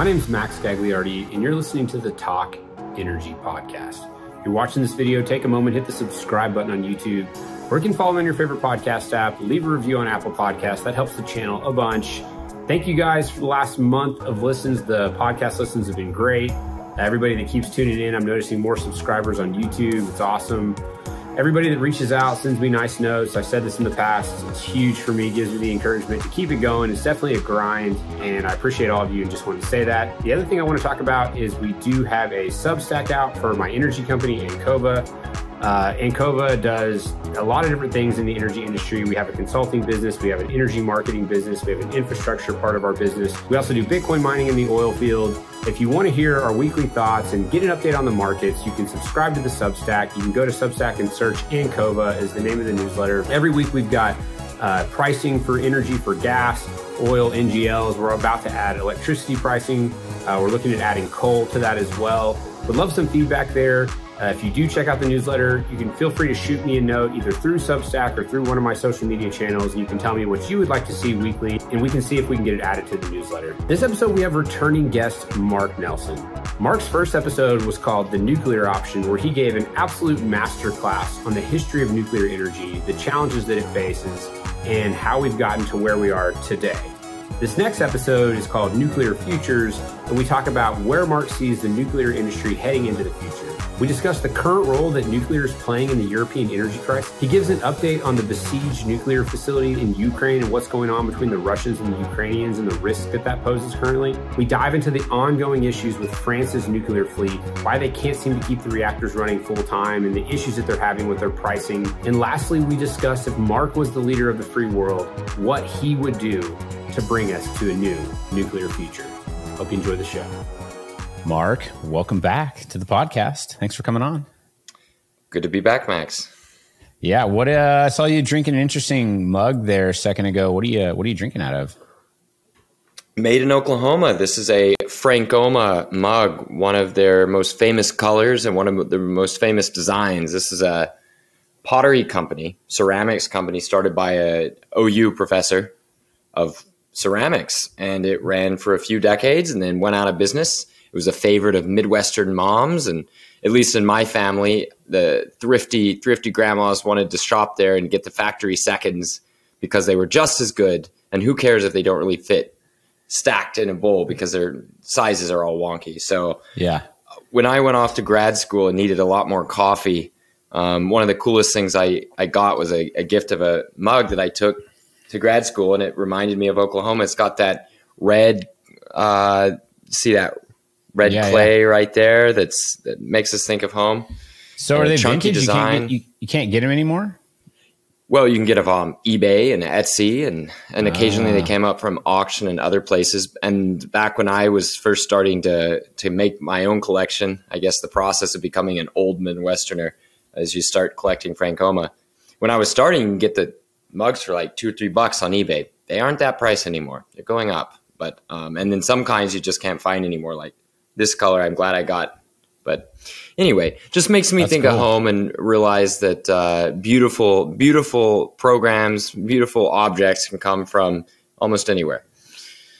My name is Max Gagliardi, and you're listening to the Talk Energy Podcast. If you're watching this video, take a moment, hit the subscribe button on YouTube, or you can follow me on your favorite podcast app, leave a review on Apple Podcasts. That helps the channel a bunch. Thank you guys for the last month of listens. The podcast listens have been great. Everybody that keeps tuning in, I'm noticing more subscribers on YouTube. It's awesome. Everybody that reaches out, sends me nice notes. I've said this in the past. It's huge for me, gives me the encouragement to keep it going. It's definitely a grind, and I appreciate all of you and just want to say that. The other thing I want to talk about is we do have a Substack out for my energy company, Ancova. Ancova does a lot of different things in the energy industry. We have a consulting business. We have an energy marketing business. We have an infrastructure part of our business. We also do Bitcoin mining in the oil field. If you want to hear our weekly thoughts and get an update on the markets, you can subscribe to the Substack. You can go to Substack and search Ancova as the name of the newsletter. Every week we've got pricing for energy, for gas, oil, NGLs. We're about to add electricity pricing. We're looking at adding coal to that as well. Would love some feedback there. If you do check out the newsletter, you can feel free to shoot me a note either through Substack or through one of my social media channels. And you can tell me what you would like to see weekly, and we can see if we can get it added to the newsletter. This episode, we have returning guest Mark Nelson. Mark's first episode was called The Nuclear Option, where he gave an absolute masterclass on the history of nuclear energy, the challenges that it faces, and how we've gotten to where we are today. This next episode is called Nuclear Futures, and we talk about where Mark sees the nuclear industry heading into the future. We discuss the current role that nuclear is playing in the European energy crisis. He gives an update on the besieged nuclear facility in Ukraine and what's going on between the Russians and the Ukrainians and the risk that that poses currently. We dive into the ongoing issues with France's nuclear fleet, why they can't seem to keep the reactors running full time, and the issues that they're having with their pricing. And lastly, we discuss if Mark was the leader of the free world, what he would do to bring us to a new nuclear future. Hope you enjoy the show. Mark, welcome back to the podcast. Thanks for coming on. Good to be back, Max. Yeah, I saw you drinking an interesting mug there a second ago. What are you drinking out of? Made in Oklahoma. This is a Frankoma mug, one of their most famous colors and one of their most famous designs. This is a pottery company, ceramics company started by a OU professor of ceramics, and it ran for a few decades and then went out of business. It was a favorite of Midwestern moms, and at least in my family, the thrifty grandmas wanted to shop there and get the factory seconds because they were just as good. And who cares if they don't really fit stacked in a bowl because their sizes are all wonky. So yeah, when I went off to grad school and needed a lot more coffee, one of the coolest things I got was a gift of a mug that I took to grad school, and it reminded me of Oklahoma. It's got that red, see that red clay right there that makes us think of home. So are they vintage? Design. You can't get them anymore? Well, you can get them on eBay and Etsy, and occasionally they came up from auction and other places. And back when I was first starting to make my own collection, I guess the process of becoming an old Midwesterner as you start collecting Frankoma. When I was starting, you can get the mugs for like $2 or $3 on eBay. They aren't that price anymore. They're going up. But and then some kinds you just can't find anymore, like this color I'm glad I got. But anyway, just makes me think of home and realize that beautiful programs, beautiful objects can come from almost anywhere.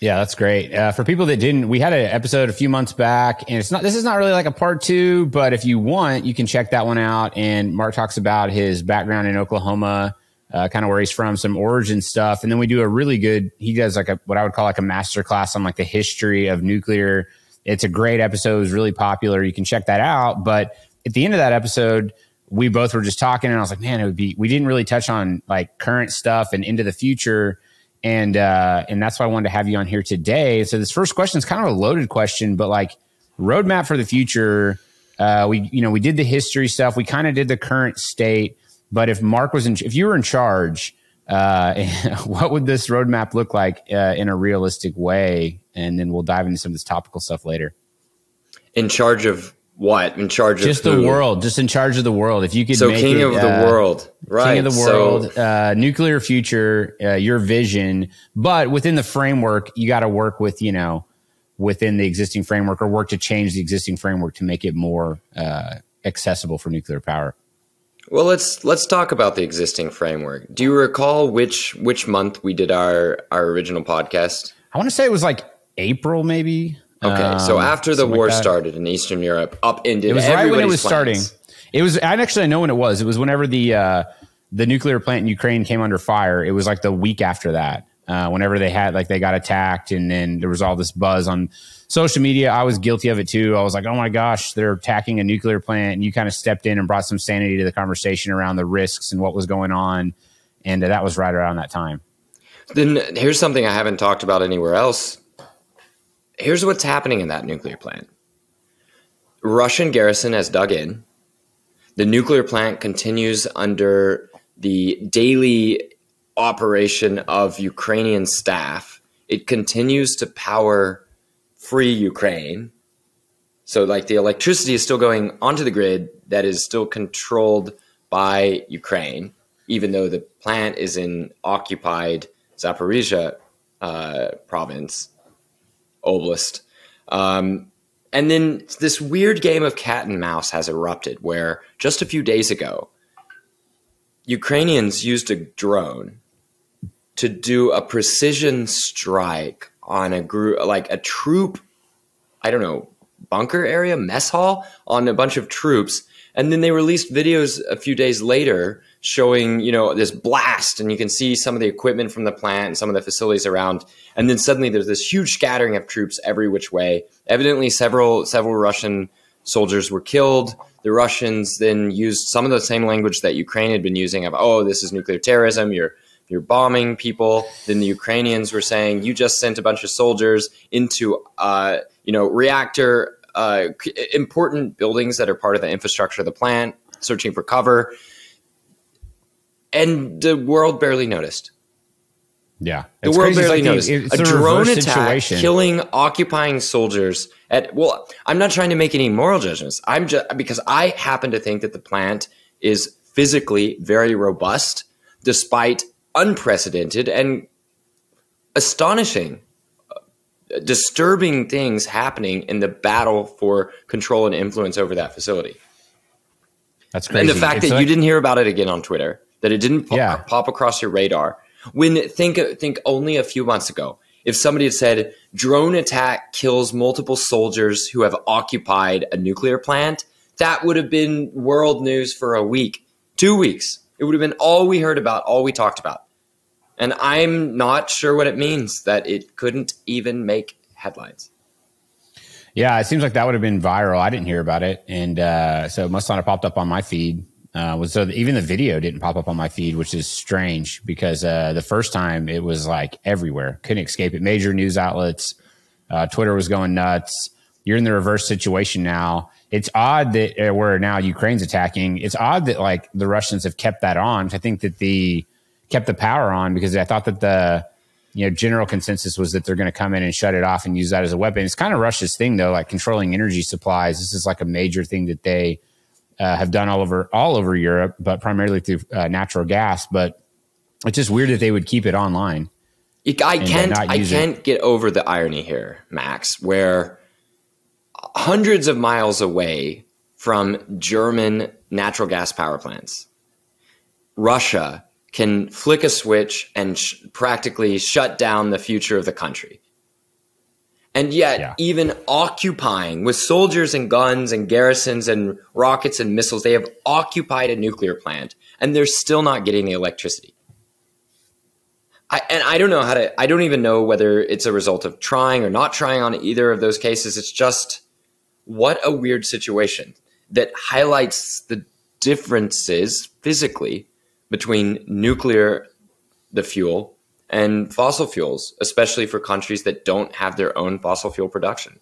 Yeah, that's great. For people that didn't, we had an episode a few months back, and this is not really like a part 2, but if you want, you can check that one out. And Mark talks about his background in Oklahoma, kind of where he's from, some origin stuff. And then we do a really good, he does like what I would call like a masterclass on like the history of nuclear. It's a great episode. It was really popular. You can check that out. But at the end of that episode, we both were just talking, and I was like, man, we didn't really touch on like current stuff and into the future. And that's why I wanted to have you on here today. So this first question is kind of a loaded question, but like roadmap for the future. We did the history stuff. We kind of did the current state, but if Mark was if you were in charge, what would this roadmap look like in a realistic way? And then we'll dive into some of this topical stuff later. In charge of what? In charge of just the world, just in charge of the world. If you could make king of the world, right? King of the world, nuclear future, your vision, but within the framework, you got to work with, within the existing framework, or work to change the existing framework to make it more accessible for nuclear power. Well, let's talk about the existing framework. Do you recall which month we did our original podcast? I want to say it was like April, maybe. Okay, so after the war like started in Eastern Europe, upended. It was right when it was plans. starting. It was. I know when it was. It was whenever the nuclear plant in Ukraine came under fire. It was like the week after that. Whenever they got attacked, and then there was all this buzz on social media. I was guilty of it too. I was like, oh my gosh, they're attacking a nuclear plant. And you kind of stepped in and brought some sanity to the conversation around the risks and what was going on. And that was right around that time. Then here's something I haven't talked about anywhere else. Here's what's happening in that nuclear plant. Russian garrison has dug in. The nuclear plant continues under the daily operation of Ukrainian staff. It continues to power free Ukraine. So like the electricity is still going onto the grid that is still controlled by Ukraine, even though the plant is in occupied Zaporizhia province, oblast. And then this weird game of cat and mouse has erupted where just a few days ago, Ukrainians used a drone to do a precision strike on a group, like a troop, I don't know, bunker area, mess hall, on a bunch of troops. And then they released videos a few days later showing, this blast, and you can see some of the equipment from the plant and some of the facilities around. And then suddenly there's this huge scattering of troops every which way. Evidently, several Russian soldiers were killed. The Russians then used some of the same language that Ukraine had been using of, oh, this is nuclear terrorism. You're bombing people. Then the Ukrainians were saying, you just sent a bunch of soldiers into, reactor, important buildings that are part of the infrastructure of the plant, searching for cover. And the world barely noticed. Yeah. The world barely noticed. A drone attack killing occupying soldiers I'm not trying to make any moral judgments. Because I happen to think that the plant is physically very robust, despite unprecedented and astonishing, disturbing things happening in the battle for control and influence over that facility. That's crazy. And the fact that you didn't hear about it again on Twitter, that it didn't pop across your radar. Think only a few months ago, if somebody had said drone attack kills multiple soldiers who have occupied a nuclear plant, that would have been world news for a week, 2 weeks. It would have been all we heard about, all we talked about. And I'm not sure what it means that it couldn't even make headlines. Yeah, it seems like that would have been viral. I didn't hear about it. And so it must not have popped up on my feed. Even the video didn't pop up on my feed, which is strange because the first time it was like everywhere. Couldn't escape it. Major news outlets. Twitter was going nuts. You're in the reverse situation now. It's odd that where now Ukraine's attacking. It's odd that like the Russians have kept that on. I think that kept the power on because I thought that the general consensus was that they're going to come in and shut it off and use that as a weapon. It's kind of Russia's thing though, like controlling energy supplies. This is like a major thing that they have done all over Europe, but primarily through natural gas. But it's just weird that they would keep it online. I can't get over the irony here, Max, where hundreds of miles away from German natural gas power plants, Russia can flick a switch and practically shut down the future of the country. And yet, even occupying with soldiers and guns and garrisons and rockets and missiles, they have occupied a nuclear plant and they're still not getting the electricity. I don't even know whether it's a result of trying or not trying on either of those cases. It's just, what a weird situation that highlights the differences physically between nuclear, the fuel, and fossil fuels, especially for countries that don't have their own fossil fuel production.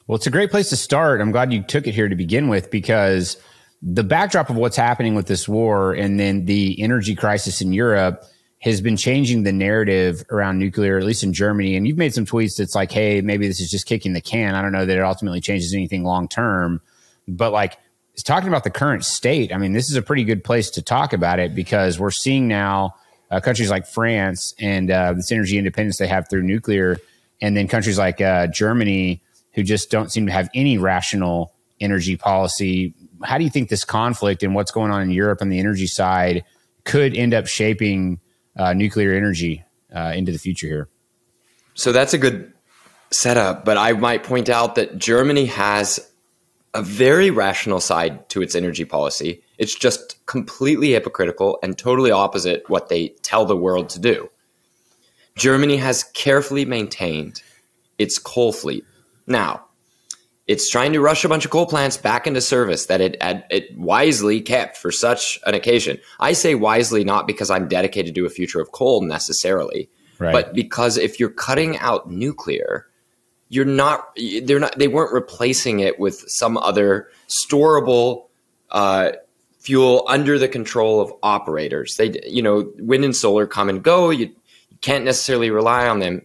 Well, it's a great place to start. I'm glad you took it here to begin with, because the backdrop of what's happening with this war and then the energy crisis in Europe has been changing the narrative around nuclear, at least in Germany. And you've made some tweets that's like, hey, maybe this is just kicking the can. I don't know that it ultimately changes anything long term. But like, it's talking about the current state. I mean, this is a pretty good place to talk about it, because we're seeing now countries like France and this energy independence they have through nuclear, and then countries like Germany who just don't seem to have any rational energy policy. How do you think this conflict and what's going on in Europe on the energy side could end up shaping nuclear energy into the future here? So that's a good setup, but I might point out that Germany has a very rational side to its energy policy. It's just completely hypocritical and totally opposite what they tell the world to do. Germany has carefully maintained its coal fleet. Now, it's trying to rush a bunch of coal plants back into service that it wisely kept for such an occasion. I say wisely not because I'm dedicated to a future of coal necessarily, but because if you're cutting out nuclear, they weren't replacing it with some other storable fuel under the control of operators. Wind and solar come and go. You can't necessarily rely on them.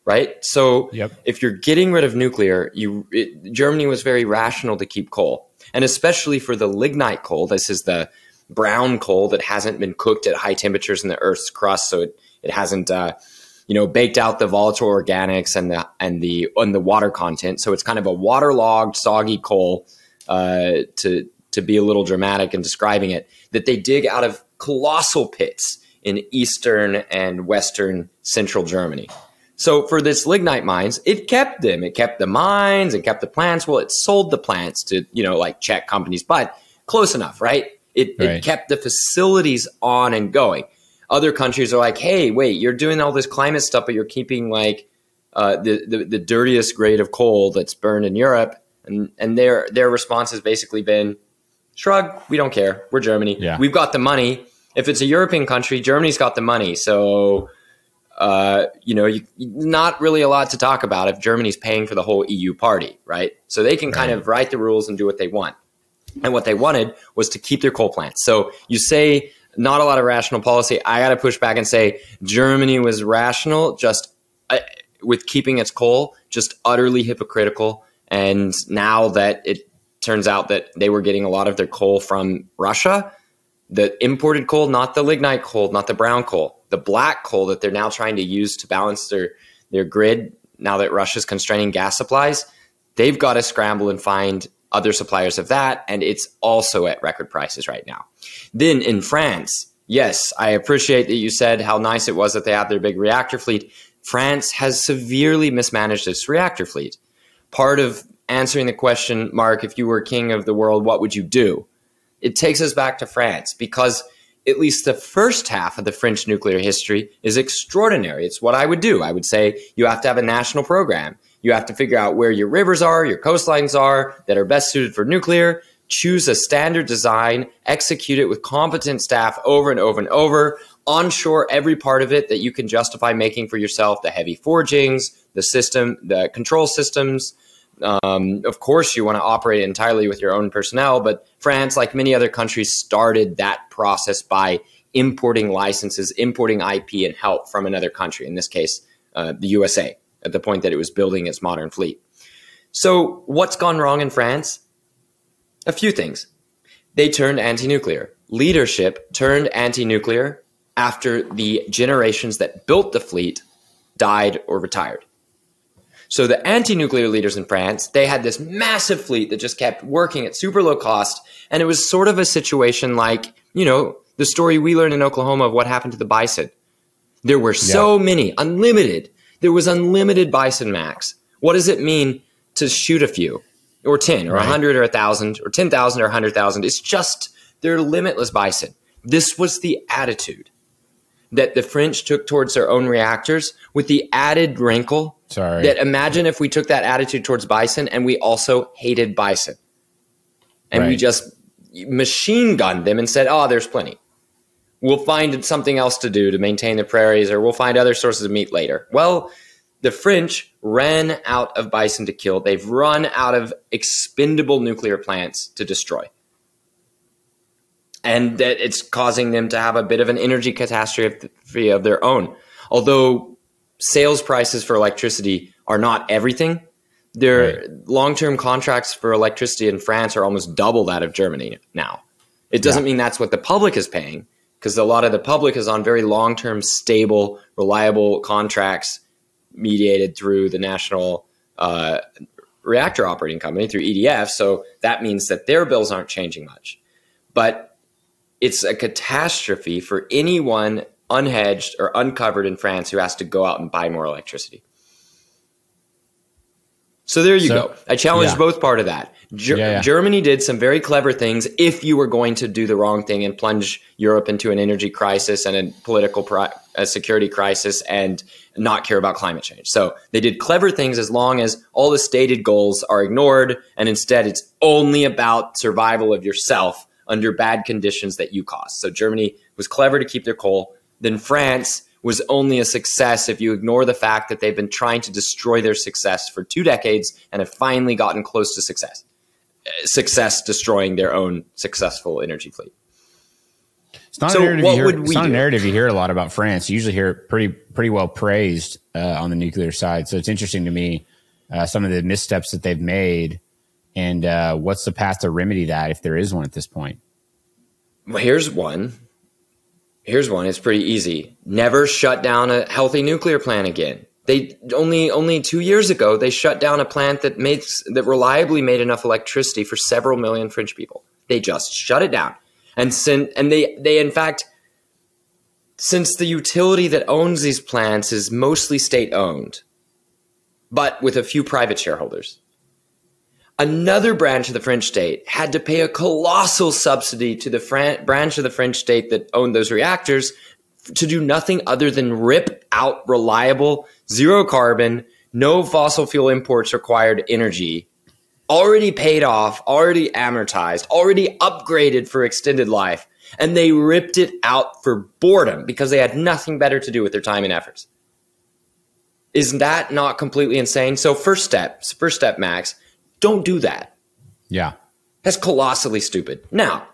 Right. So if you're getting rid of nuclear, Germany was very rational to keep coal, and especially for the lignite coal. This is the brown coal that hasn't been cooked at high temperatures in the Earth's crust. So it hasn't, baked out the volatile organics and the water content. So it's kind of a waterlogged, soggy coal, to be a little dramatic in describing it, that they dig out of colossal pits in eastern and western central Germany. So for this lignite mines, it kept them. It kept the mines, it kept the plants. Well, it sold the plants to, like Czech companies, but close enough, right? It kept the facilities on and going. Other countries are like, hey, wait, you're doing all this climate stuff, but you're keeping like the dirtiest grade of coal that's burned in Europe. And their response has basically been, shrug, we don't care. We're Germany. Yeah. We've got the money. If it's a European country, Germany's got the money. So not really a lot to talk about if Germany's paying for the whole EU party, right? So they can kind of write the rules and do what they want. And what they wanted was to keep their coal plants. So you say not a lot of rational policy. I got to push back and say Germany was rational, just with keeping its coal, just utterly hypocritical. And now that it turns out that they were getting a lot of their coal from Russia, the imported coal, not the lignite coal, not the brown coal, the black coal that they're now trying to use to balance their grid now that Russia's constraining gas supplies, they've got to scramble and find other suppliers of that, and it's also at record prices right now. Then in France, yes, I appreciate that you said how nice it was that they have their big reactor fleet. France has severely mismanaged its reactor fleet. Part of answering the question, Mark, if you were king of the world, what would you do? It takes us back to France, because at least the first half of the French nuclear history is extraordinary. It's what I would do. I would say you have to have a national program. You have to figure out where your rivers are, your coastlines are that are best suited for nuclear, choose a standard design, execute it with competent staff over and over and over, onshore every part of it that you can justify making for yourself, the heavy forgings, the system, the control systems. Of course, you want to operate entirely with your own personnel, but France, like many other countries, started that process by importing licenses, importing IP and help from another country, in this case, the USA, at the point that it was building its modern fleet. So what's gone wrong in France? A few things. They turned anti-nuclear. Leadership turned anti-nuclear after the generations that built the fleet died or retired. So the anti-nuclear leaders in France, they had this massive fleet that just kept working at super low cost. And it was sort of a situation like, the story we learned in Oklahoma of what happened to the bison. There were so many, unlimited. There was unlimited bison max. What does it mean to shoot a few or 10 or 100 or 1,000 or 10,000 or 100,000? It's just, they're limitless bison. This was the attitude that the French took towards their own reactors, with the added wrinkle that imagine if we took that attitude towards bison and we also hated bison. And we just machine gunned them and said, oh, there's plenty. We'll find something else to do to maintain the prairies, or we'll find other sources of meat later. Well, the French ran out of bison to kill. They've run out of expendable nuclear plants to destroy. And that it's causing them to have a bit of an energy catastrophe of their own. Although sales prices for electricity are not everything, their long-term contracts for electricity in France are almost double that of Germany now. It doesn't mean that's what the public is paying, because a lot of the public is on very long-term, stable, reliable contracts mediated through the National Reactor Operating Company, through EDF. So that means that their bills aren't changing much. But it's a catastrophe for anyone unhedged or uncovered in France who has to go out and buy more electricity. So there you go. I challenge both part of that. Germany did some very clever things if you were going to do the wrong thing and plunge Europe into an energy crisis and a political security crisis and not care about climate change. So they did clever things as long as all the stated goals are ignored, and instead it's only about survival of yourself under bad conditions that you caused. So Germany was clever to keep their coal. Then France was only a success if you ignore the fact that they've been trying to destroy their success for 2 decades and have finally gotten close to success. Success destroying their own successful energy fleet. It's not a narrative you hear a lot about France. You usually hear it pretty well praised on the nuclear side. So it's interesting to me some of the missteps that they've made, and what's the path to remedy that if there is one at this point. Well, here's one. It's pretty easy. Never shut down a healthy nuclear plant again. They only 2 years ago, they shut down a plant that reliably made enough electricity for several million French people. They just shut it down. And they in fact, since the utility that owns these plants is mostly state owned, but with a few private shareholders, another branch of the French state had to pay a colossal subsidy to the branch of the French state that owned those reactors to do nothing other than rip out reliable, zero carbon, no fossil fuel imports required energy, already paid off, already amortized, already upgraded for extended life. And they ripped it out for boredom because they had nothing better to do with their time and efforts. Isn't that not completely insane? So first step, Max, don't do that. Yeah. That's colossally stupid. Now,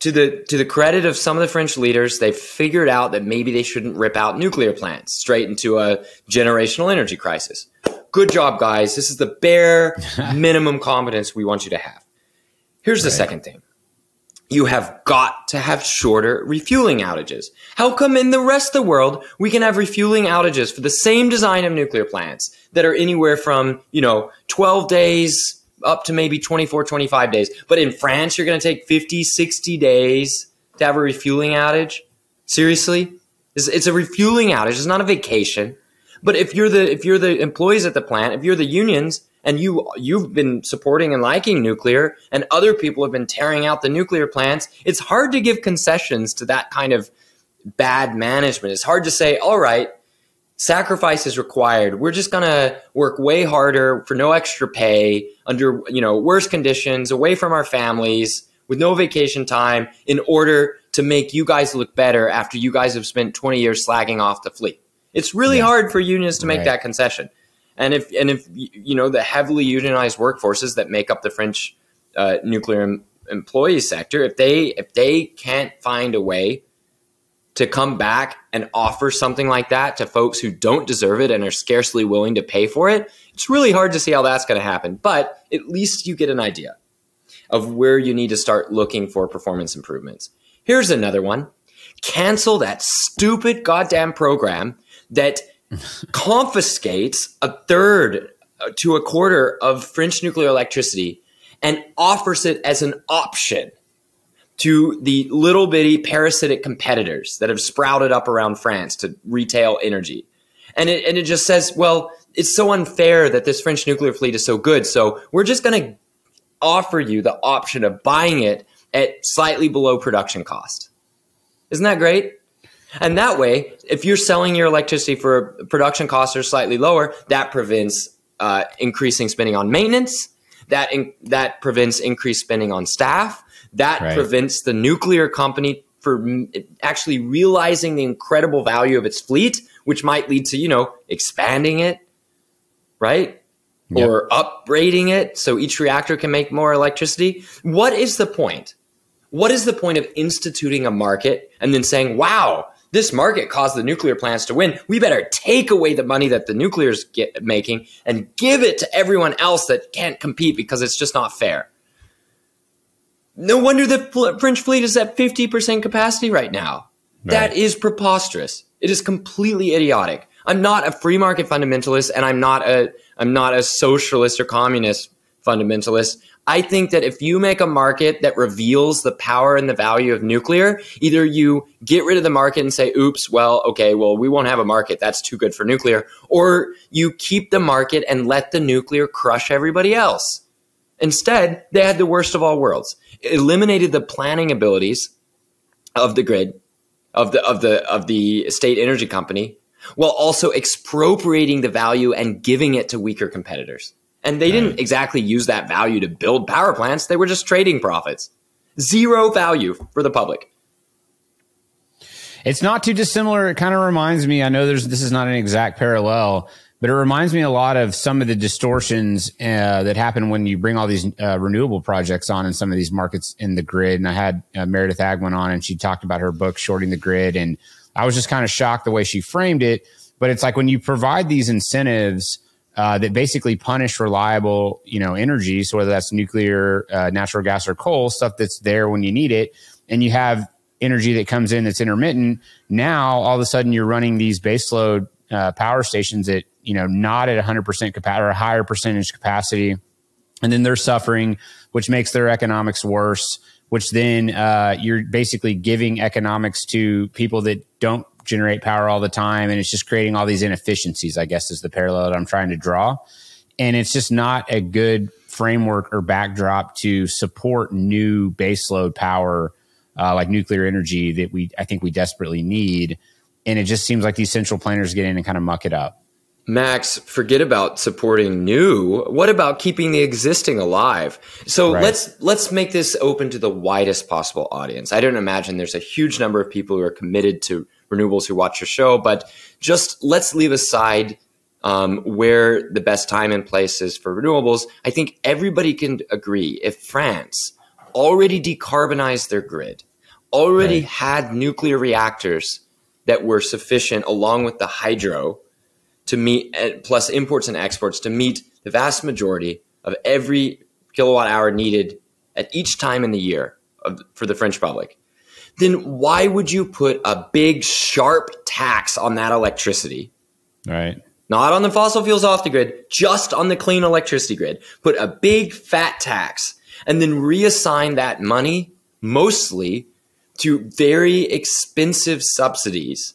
to the credit of some of the French leaders, they've figured out that maybe they shouldn't rip out nuclear plants straight into a generational energy crisis. Good job, guys. This is the bare minimum competence we want you to have. Here's the second thing. You have got to have shorter refueling outages. How come in the rest of the world we can have refueling outages for the same design of nuclear plants that are anywhere from, 12 days up to maybe 24, 25 days. But in France, you're going to take 50, 60 days to have a refueling outage? Seriously? It's a refueling outage. It's not a vacation. But if you're the employees at the plant, if you're the unions, and you've been supporting and liking nuclear, and other people have been tearing out the nuclear plants, it's hard to give concessions to that kind of bad management. It's hard to say, all right, sacrifice is required. We're just going to work way harder for no extra pay under, worse conditions, away from our families, with no vacation time, in order to make you guys look better after you guys have spent 20 years slagging off the fleet. It's really hard for unions to make that concession. And if the heavily unionized workforces that make up the French nuclear employee sector, if they can't find a way to come back and offer something like that to folks who don't deserve it and are scarcely willing to pay for it, it's really hard to see how that's going to happen. But at least you get an idea of where you need to start looking for performance improvements. Here's another one. Cancel that stupid goddamn program that confiscates a third to a quarter of French nuclear electricity and offers it as an option to the little bitty parasitic competitors that have sprouted up around France to retail energy. And it just says, well, it's so unfair that this French nuclear fleet is so good, so we're just going to offer you the option of buying it at slightly below production cost. Isn't that great? And that way, if you're selling your electricity for production costs are slightly lower, that prevents increasing spending on maintenance. That prevents increased spending on staff. That prevents the nuclear company from actually realizing the incredible value of its fleet, which might lead to, expanding it, right? Yep. Or upgrading it so each reactor can make more electricity. What is the point? What is the point of instituting a market and then saying, wow, this market caused the nuclear plants to win. We better take away the money that the nuclear's making and give it to everyone else that can't compete because it's just not fair. No wonder the French fleet is at 50% capacity right now. Right. That is preposterous. It is completely idiotic. I'm not a free market fundamentalist, and I'm not a socialist or communist fundamentalist. I think that if you make a market that reveals the power and the value of nuclear, either you get rid of the market and say, oops, well, okay, well, we won't have a market. That's too good for nuclear. Or you keep the market and let the nuclear crush everybody else. Instead, they had the worst of all worlds. It eliminated the planning abilities of the grid, of the state energy company, while also expropriating the value and giving it to weaker competitors. And they didn't exactly use that value to build power plants. They were just trading profits. Zero value for the public. It's not too dissimilar. It kind of reminds me, I know this is not an exact parallel, but it reminds me a lot of some of the distortions that happen when you bring all these renewable projects on in some of these markets in the grid. And I had Meredith Agwin on, and she talked about her book, Shorting the Grid. And I was just kind of shocked the way she framed it. But it's like when you provide these incentives that basically punish reliable, energy, so whether that's nuclear, natural gas, or coal, stuff that's there when you need it, and you have energy that comes in that's intermittent. Now, all of a sudden, you're running these baseload power stations at, not at 100% capacity or a higher percentage capacity, and then they're suffering, which makes their economics worse. Which then you're basically giving economics to people that don't generate power all the time. And it's just creating all these inefficiencies, I guess, is the parallel that I'm trying to draw. And it's just not a good framework or backdrop to support new baseload power like nuclear energy that I think we desperately need. And it just seems like these central planners get in and kind of muck it up. Max, forget about supporting new. What about keeping the existing alive? So let's make this open to the widest possible audience. I don't imagine there's a huge number of people who are committed to renewables who watch your show, but just let's leave aside where the best time and place is for renewables. I think everybody can agree if France already decarbonized their grid, already had nuclear reactors that were sufficient along with the hydro to meet, plus imports and exports, to meet the vast majority of every kilowatt hour needed at each time in the year for the French public, then why would you put a big sharp tax on that electricity? Right. Not on the fossil fuels off the grid, just on the clean electricity grid. Put a big fat tax and then reassign that money mostly to very expensive subsidies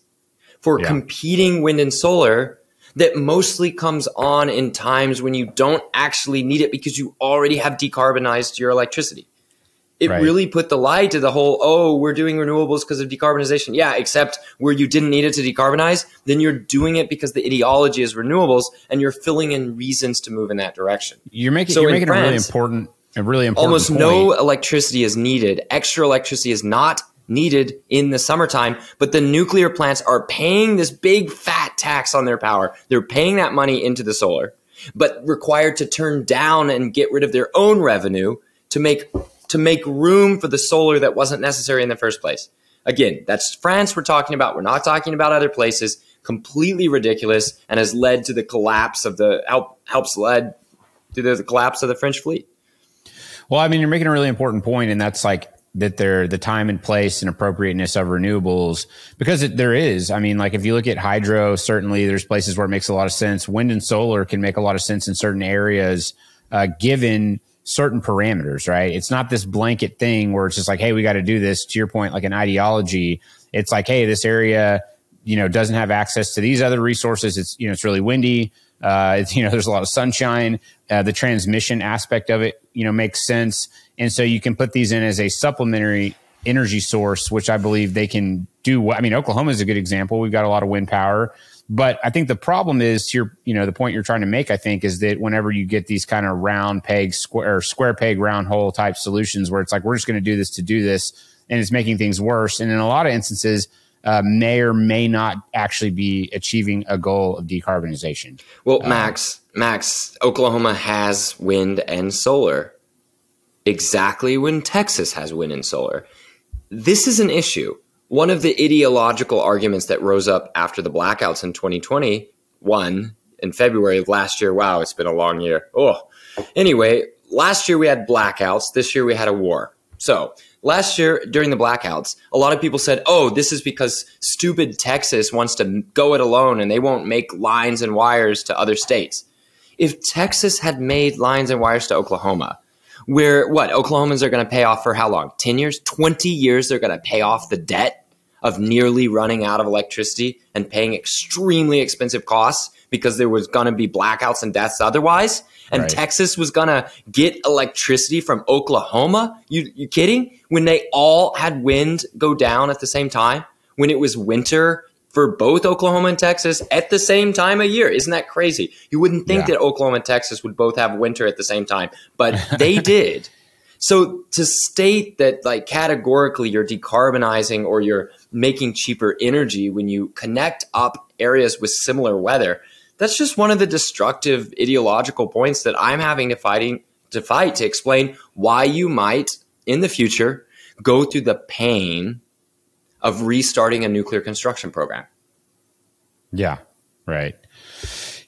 for competing wind and solar that mostly comes on in times when you don't actually need it because you already have decarbonized your electricity. It really put the lie to the whole, we're doing renewables because of decarbonization. Yeah, except where you didn't need it to decarbonize, then you're doing it because the ideology is renewables and you're filling in reasons to move in that direction. You're making a really important almost point. No electricity is needed. Extra electricity is not needed in the summertime, but the nuclear plants are paying this big fat tax on their power. They're paying that money into the solar, but required to turn down and get rid of their own revenue to make room for the solar that wasn't necessary in the first place. Again, that's France we're talking about. We're not talking about other places. Completely ridiculous, and has led to the collapse of the collapse of the French fleet. Well, I mean, you're making a really important point, and that's like that the time and place and appropriateness of renewables, because there is. I mean, like if you look at hydro, certainly there's places where it makes a lot of sense. Wind and solar can make a lot of sense in certain areas, given certain parameters, right? It's not this blanket thing where it's just like, hey, we got to do this. To your point, like an ideology, it's like, hey, this area, doesn't have access to these other resources. It's, it's really windy. There's a lot of sunshine. The transmission aspect of it, makes sense. And so you can put these in as a supplementary energy source, which I believe they can do. I mean, Oklahoma is a good example. We've got a lot of wind power. But I think the problem is the point you're trying to make, I think, is that whenever you get these kind of round peg, square peg, round hole type solutions where it's like, we're just going to do this to do this, and it's making things worse. And in a lot of instances, may or may not actually be achieving a goal of decarbonization. Well, Max, Oklahoma has wind and solar exactly when Texas has wind and solar. This is an issue. One of the ideological arguments that rose up after the blackouts in 2021 in February of last year. Wow, it's been a long year. Anyway, last year we had blackouts. This year we had a war. So last year during the blackouts, a lot of people said, this is because stupid Texas wants to go it alone and they won't make lines and wires to other states. if Texas had made lines and wires to Oklahoma, where Oklahomans are going to pay off for how long? 10 years, 20 years, they're going to pay off the debt of nearly running out of electricity and paying extremely expensive costs because there was going to be blackouts and deaths otherwise. And Texas was going to get electricity from Oklahoma. You kidding? When they all had wind go down at the same time, when it was winter for both Oklahoma and Texas at the same time of year. Isn't that crazy? You wouldn't think that Oklahoma and Texas would both have winter at the same time, but they did. So to state that like categorically you're decarbonizing or you're making cheaper energy when you connect up areas with similar weather, that's just one of the destructive ideological points that I'm having to fight to explain why you might in the future go through the pain of restarting a nuclear construction program. Yeah, right.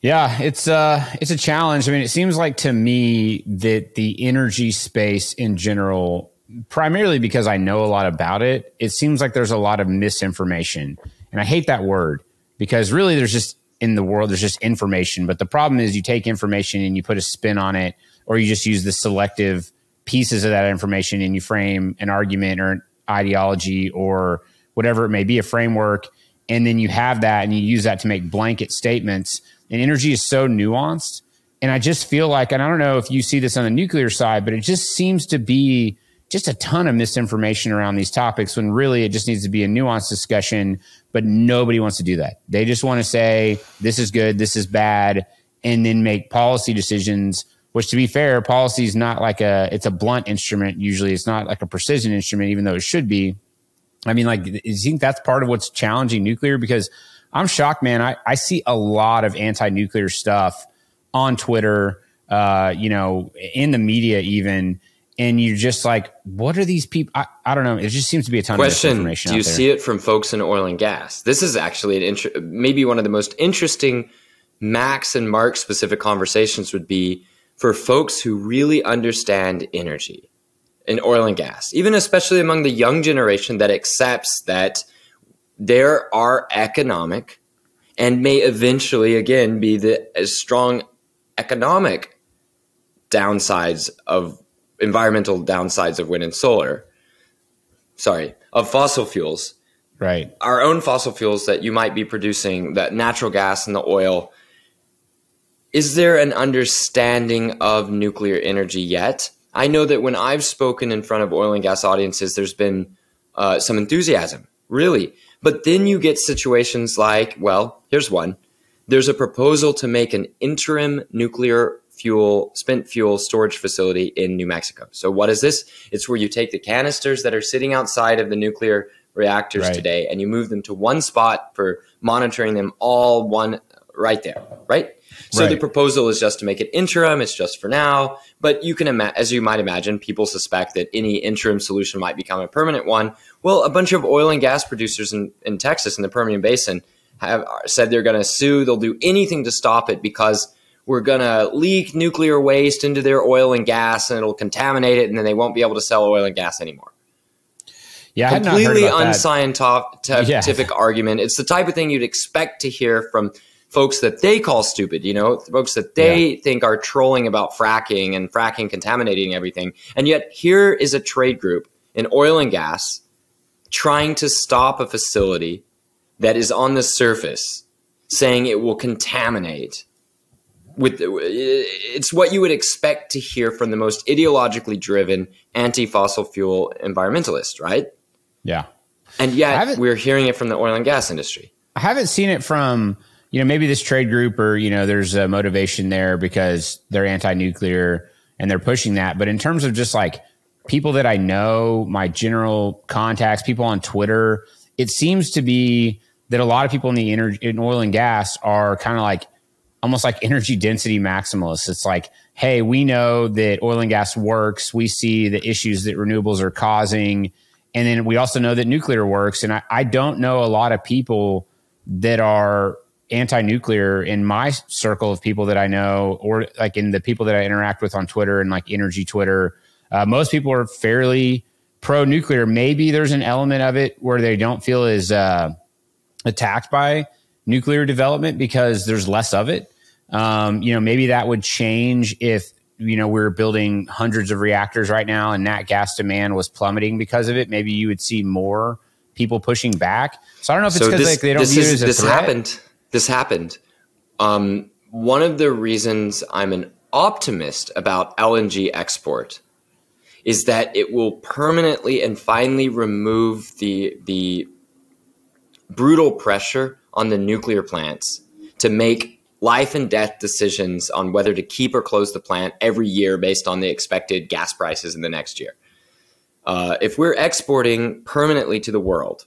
Yeah, it's a challenge. I mean, it seems like to me that the energy space in general, primarily because I know a lot about it, it seems like there's a lot of misinformation. And I hate that word because really there's just in the world, there's just information. But the problem is you take information and you put a spin on it, or you just use the selective pieces of that information and you frame an argument or an ideology or whatever it may be, a framework. And then you have that and you use that to make blanket statements. And energy is so nuanced. And I just feel like, and I don't know if you see this on the nuclear side, but it just seems to be just a ton of misinformation around these topics when really it just needs to be a nuanced discussion, but nobody wants to do that. They just want to say, this is good, this is bad, and then make policy decisions, which to be fair, policy is not like it's a blunt instrument. Usually it's not like a precision instrument, even though it should be. I mean, like, do you think that's part of what's challenging nuclear? Because I'm shocked, man. I see a lot of anti-nuclear stuff on Twitter, in the media even. And you're just like, what are these people? I don't know. It just seems to be a ton of misinformation. Do you see it from folks in oil and gas? This is actually maybe one of the most interesting Max and Mark specific conversations would be for folks who really understand energy in oil and gas, even especially among the young generation that accepts that there are economic and may eventually, again, be the strong economic downsides of environmental downsides of wind and solar. Of fossil fuels. Right. Our own fossil fuels that you might be producing, that natural gas and the oil. Is there an understanding of nuclear energy yet? I know that when I've spoken in front of oil and gas audiences, there's been some enthusiasm, really. But then you get situations like, well, here's one. There's a proposal to make an interim nuclear spent fuel storage facility in New Mexico. So what is this? It's where you take the canisters that are sitting outside of the nuclear reactors today and you move them to one spot for monitoring them all right there, right? So the proposal is just to make it interim. It's just for now. But you can as you might imagine, people suspect that any interim solution might become a permanent one. Well, a bunch of oil and gas producers in Texas in the Permian Basin have said they're going to sue. They'll do anything to stop it because we're going to leak nuclear waste into their oil and gas and it'll contaminate it and then they won't be able to sell oil and gas anymore. Yeah, completely unscientific argument. It's the type of thing you'd expect to hear from folks that they call stupid, folks that they think are trolling about fracking and fracking contaminating everything. And yet here is a trade group in oil and gas trying to stop a facility that is on the surface saying it will contaminate. It's what you would expect to hear from the most ideologically driven anti-fossil fuel environmentalist, right? Yeah. And yet we're hearing it from the oil and gas industry. I haven't seen it from, maybe this trade group or, there's a motivation there because they're anti-nuclear and they're pushing that. But in terms of just like people that I know, my general contacts, people on Twitter, it seems to be that a lot of people in oil and gas are kind of like, almost like energy density maximalists. It's like, hey, we know that oil and gas works. We see the issues that renewables are causing. And then we also know that nuclear works. And I don't know a lot of people that are anti-nuclear in my circle of people that I know, or like in the people that I interact with on Twitter and like energy Twitter. Most people are fairly pro-nuclear. Maybe there's an element of it where they don't feel as attacked by nuclear development because there's less of it. Maybe that would change if, we're building hundreds of reactors right now and nat gas demand was plummeting because of it. Maybe you would see more people pushing back. So I don't know if it's because they don't view it as a threat. This happened. One of the reasons I'm an optimist about LNG export is that it will permanently and finally remove the brutal pressure on the nuclear plants to make life and death decisions on whether to keep or close the plant every year based on the expected gas prices in the next year. If we're exporting permanently to the world,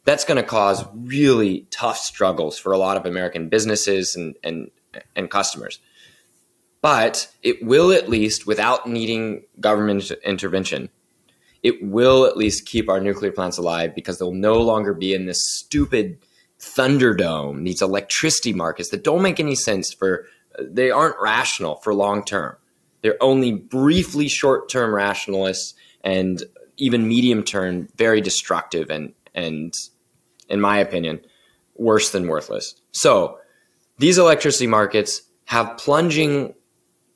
that's going to cause really tough struggles for a lot of American businesses and customers. But it will, at least without needing government intervention, it will at least keep our nuclear plants alive, because they'll no longer be in this stupid Thunderdome, these electricity markets that don't make any sense they aren't rational for long term. They're only briefly short-term rationalists, and even medium term, very destructive and in my opinion, worse than worthless. So these electricity markets have plunging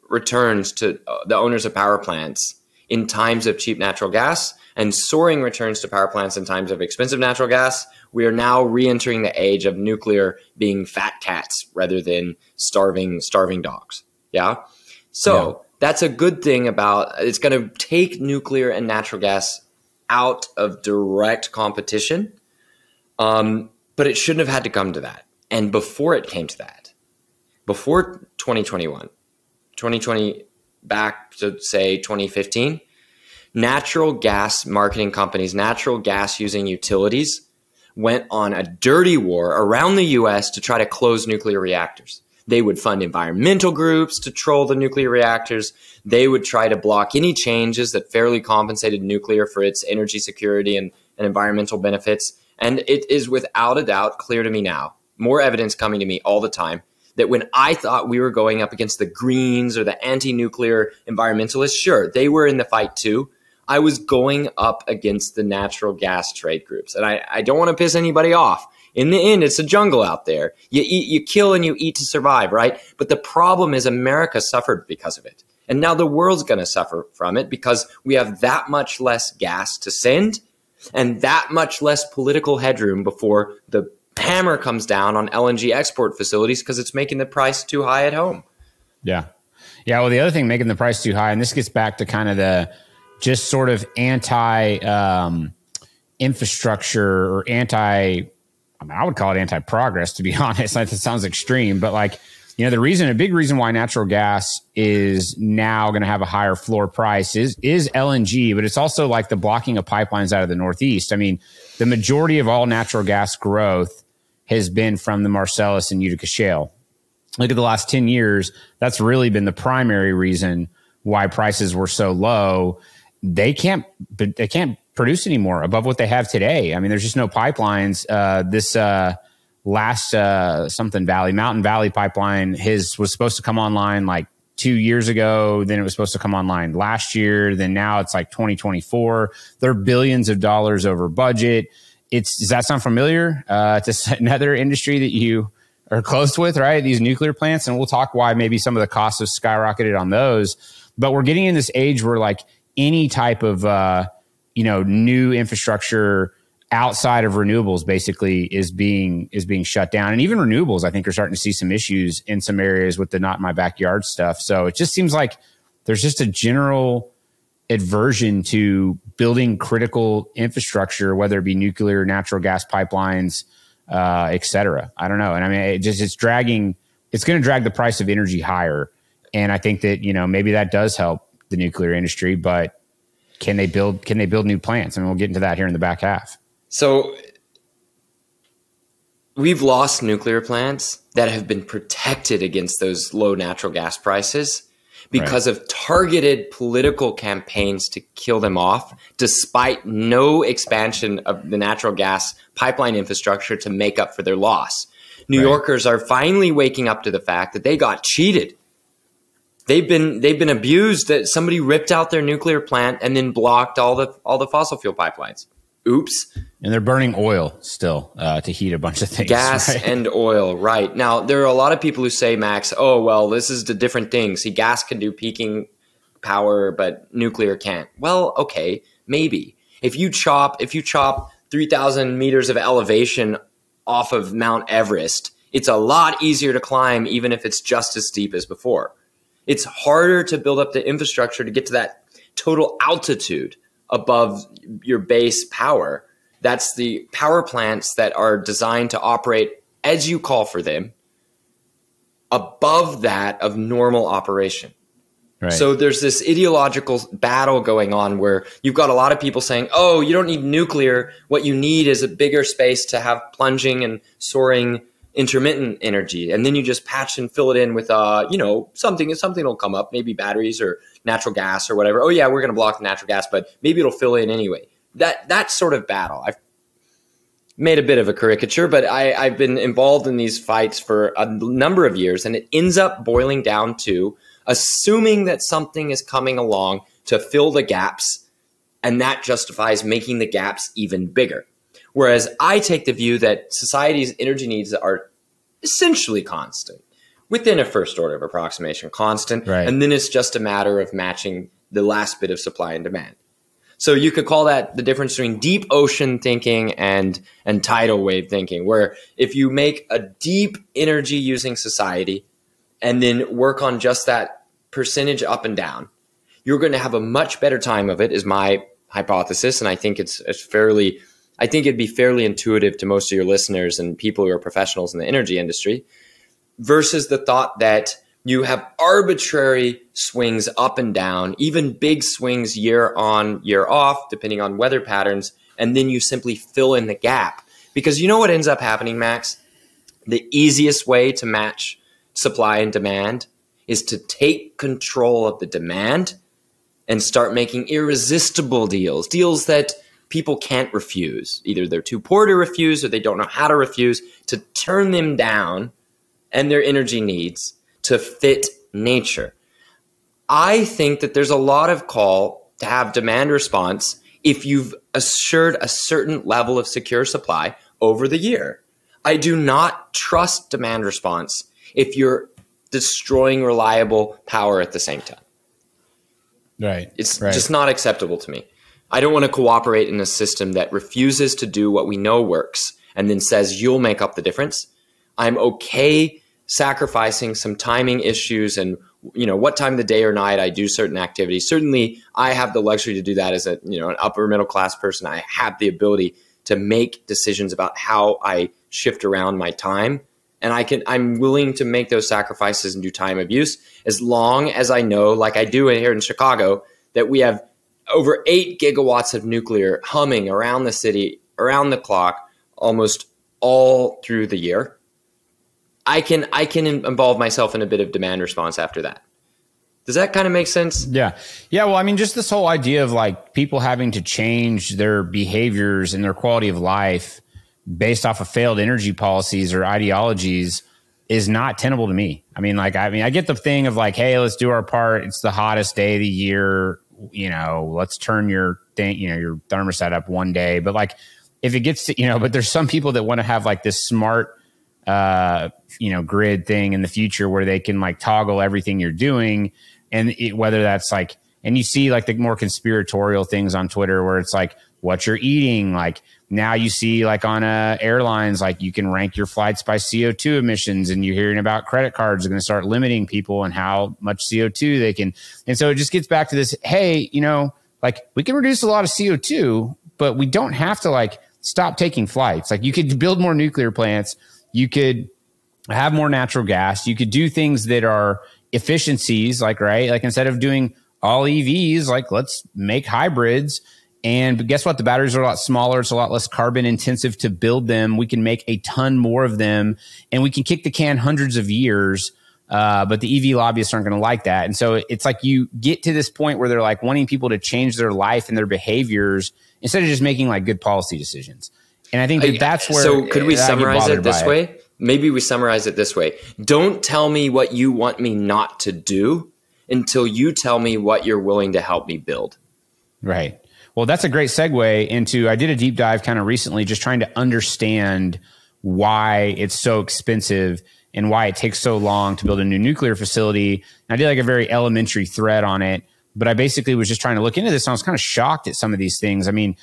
returns to the owners of power plants in times of cheap natural gas, and soaring returns to power plants in times of expensive natural gas. We are now re-entering the age of nuclear being fat cats rather than starving dogs. Yeah. So that's a good thing it's going to take nuclear and natural gas out of direct competition. But it shouldn't have had to come to that. And before it came to that, before 2020 back to say 2015, natural gas marketing companies, natural gas using utilities went on a dirty war around the US to try to close nuclear reactors. They would fund environmental groups to troll the nuclear reactors. They would try to block any changes that fairly compensated nuclear for its energy security and environmental benefits. And it is without a doubt clear to me now, more evidence coming to me all the time, that when I thought we were going up against the Greens or the anti-nuclear environmentalists, sure, they were in the fight too. I was going up against the natural gas trade groups. And I don't want to piss anybody off. In the end, it's a jungle out there. You kill and you eat to survive, right? But the problem is America suffered because of it. And now the world's going to suffer from it because we have that much less gas to send and that much less political headroom before the hammer comes down on LNG export facilities because it's making the price too high at home. Yeah. Well, the other thing making the price too high, and this gets back to kind of the just sort of anti-infrastructure or I would call it anti-progress, to be honest. That sounds extreme, but a big reason why natural gas is now going to have a higher floor price is LNG, but it's also like the blocking of pipelines out of the Northeast. I mean, the majority of all natural gas growth has been from the Marcellus and Utica Shale. Look at the last 10 years. That's really been the primary reason why prices were so low. They can't produce anymore above what they have today. I mean, there's just no pipelines. Last Mountain Valley pipeline, was supposed to come online like 2 years ago. Then it was supposed to come online last year. Then now it's like 2024. They're billions of dollars over budget. Does that sound familiar? It's another industry that you are close with, right? These nuclear plants. And we'll talk why maybe some of the costs have skyrocketed on those. But we're getting in this age where any type of, new infrastructure outside of renewables basically is being shut down. And even renewables, I think, are starting to see some issues in some areas with the not in my backyard stuff. So it just seems like there's just a general aversion to building critical infrastructure, whether it be nuclear, natural gas pipelines, et cetera. I don't know. And I mean, it's going to drag the price of energy higher. And I think that, maybe that does help the nuclear industry, but can they build new plants? I mean, we'll get into that here in the back half. So we've lost nuclear plants that have been protected against those low natural gas prices because of targeted political campaigns to kill them off, despite no expansion of the natural gas pipeline infrastructure to make up for their loss. New Yorkers are finally waking up to the fact that they got cheated. They've been abused, that somebody ripped out their nuclear plant and then blocked all the fossil fuel pipelines. Oops. And they're burning oil still to heat a bunch of things. Gas right? and oil, right. Now, there are a lot of people who say, Max, oh, well, this is the different things. See, gas can do peaking power, but nuclear can't. Well, okay, maybe. If you chop 3,000 meters of elevation off of Mount Everest, it's a lot easier to climb, even if it's just as steep as before. It's harder to build up the infrastructure to get to that total altitude above your base power. That's the power plants that are designed to operate as you call for them, above that of normal operation. Right. So there's this ideological battle going on where you've got a lot of people saying, oh, you don't need nuclear. What you need is a bigger space to have plunging and soaring intermittent energy. And then you just patch and fill it in with, something will come up, maybe batteries or natural gas or whatever. Oh yeah, we're going to block the natural gas, but maybe it'll fill in anyway. That sort of battle. I've made a bit of a caricature, but I've been involved in these fights for a number of years, and it ends up boiling down to assuming that something is coming along to fill the gaps, and that justifies making the gaps even bigger. Whereas I take the view that society's energy needs are essentially constant, within a first order of approximation, constant, right. And then it's just a matter of matching the last bit of supply and demand. So you could call that the difference between deep ocean thinking and tidal wave thinking, where if you make a deep energy using society and then work on just that percentage up and down, you're going to have a much better time of it, is my hypothesis. And I think I think it'd be fairly intuitive to most of your listeners and people who are professionals in the energy industry, versus the thought that you have arbitrary swings up and down, even big swings year on, year off, depending on weather patterns, and then you simply fill in the gap. Because you know what ends up happening, Max? The easiest way to match supply and demand is to take control of the demand and start making irresistible deals that people can't refuse. Either they're too poor to refuse or they don't know how to refuse, to turn them down and their energy needs to fit nature. I think that there's a lot of call to have demand response if you've assured a certain level of secure supply over the year. I do not trust demand response if you're destroying reliable power at the same time. Right. It's just not acceptable to me. I don't want to cooperate in a system that refuses to do what we know works and then says you'll make up the difference. I'm okay sacrificing some timing issues and what time of the day or night I do certain activities. Certainly I have the luxury to do that as an upper middle class person. I have the ability to make decisions about how I shift around my time, and I'm willing to make those sacrifices and do time of use, as long as I know, like I do here in Chicago, that we have over 8 gigawatts of nuclear humming around the city, around the clock, almost all through the year. I can involve myself in a bit of demand response after that. Does that kind of make sense? Yeah. Yeah. Well, I mean, just this whole idea of like people having to change their behaviors and their quality of life based off of failed energy policies or ideologies is not tenable to me. I get the thing of like, hey, let's do our part. It's the hottest day of the year. Let's turn your your thermostat up one day. But like, if it gets to, but there's some people that want to have like this smart, grid thing in the future where they can like toggle everything you're doing. And whether that's like, and you see like the more conspiratorial things on Twitter where it's like what you're eating. Like now you see like on airlines, like you can rank your flights by CO2 emissions, and you're hearing about credit cards are going to start limiting people and how much CO2 they can. And so it just gets back to this, hey, like we can reduce a lot of CO2, but we don't have to like stop taking flights. Like you could build more nuclear plants. You could have more natural gas. You could do things that are efficiencies, like instead of doing all EVs, like let's make hybrids. And guess what? The batteries are a lot smaller. It's a lot less carbon intensive to build them. We can make a ton more of them, and we can kick the can hundreds of years. But the EV lobbyists aren't going to like that. And so it's like you get to this point where they're like wanting people to change their life and their behaviors instead of just making like good policy decisions. And I think that's where. So could we summarize it this way? Maybe we summarize it this way. Don't tell me what you want me not to do until you tell me what you're willing to help me build. Right. Well, that's a great segue into, I did a deep dive kind of recently, just trying to understand why it's so expensive and why it takes so long to build a new nuclear facility. And I did like a very elementary thread on it, but I basically was just trying to look into this, and I was kind of shocked at some of these things. I mean,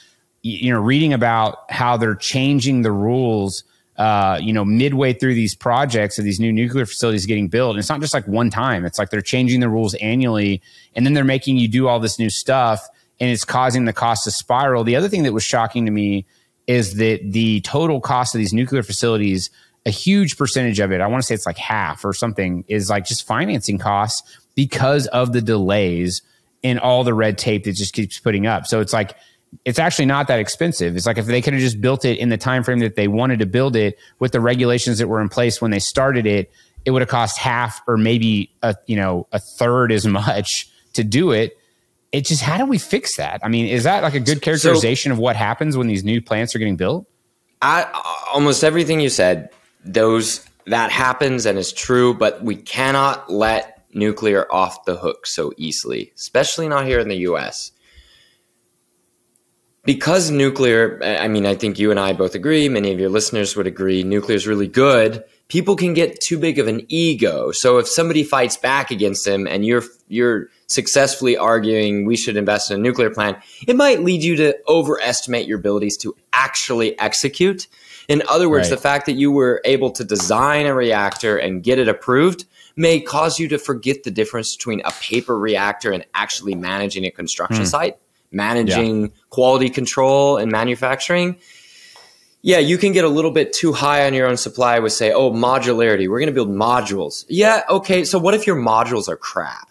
reading about how they're changing the rules, midway through these projects of these new nuclear facilities getting built. And it's not just like one time. It's like they're changing the rules annually, and then they're making you do all this new stuff, and it's causing the cost to spiral. The other thing that was shocking to me is that the total cost of these nuclear facilities, a huge percentage of it, I want to say it's like half or something, is like just financing costs because of the delays and all the red tape that just keeps putting up. So it's like, it's actually not that expensive. It's like if they could have just built it in the time frame that they wanted to build it with the regulations that were in place when they started it, it would have cost half or maybe a third as much to do it. It just, how do we fix that? I mean, is that like a good characterization of what happens when these new plants are getting built? Almost everything you said, that happens and is true, but we cannot let nuclear off the hook so easily, especially not here in the US. Because nuclear, I mean, I think you and I both agree, many of your listeners would agree, nuclear is really good. People can get too big of an ego. So if somebody fights back against them and you're successfully arguing we should invest in a nuclear plant, it might lead you to overestimate your abilities to actually execute. In other words, the fact that you were able to design a reactor and get it approved may cause you to forget the difference between a paper reactor and actually managing a construction site, managing quality control and manufacturing. Yeah, you can get a little bit too high on your own supply with, say, oh, modularity. We're going to build modules. Yeah, okay. So what if your modules are crap?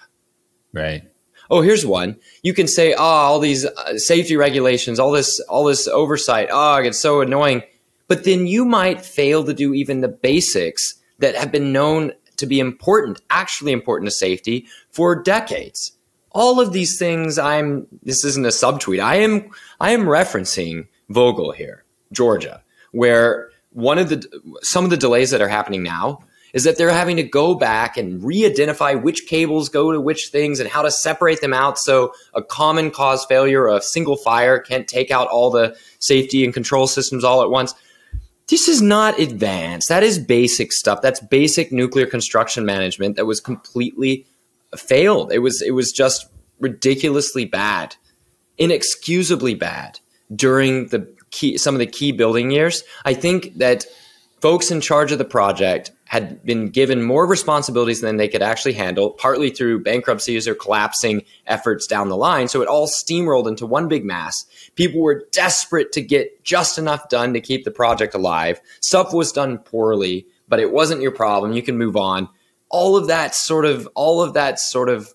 Right. Oh, here's one. You can say, oh, all these safety regulations, all this oversight. Oh, it's so annoying. But then you might fail to do even the basics that have been known to be important, actually important to safety for decades. All of these things, this isn't a subtweet. I am referencing Vogtle here, Georgia, where some of the delays that are happening now is that they're having to go back and re-identify which cables go to which things and how to separate them out so a common cause failure or a single fire can't take out all the safety and control systems all at once. This is not advanced. That is basic stuff. That's basic nuclear construction management that was completely failed. It was just ridiculously bad, inexcusably bad during some of the key building years. I think that folks in charge of the project had been given more responsibilities than they could actually handle, partly through bankruptcies or collapsing efforts down the line. So it all steamrolled into one big mass. People were desperate to get just enough done to keep the project alive. Stuff was done poorly, but it wasn't your problem. You can move on. All of that sort of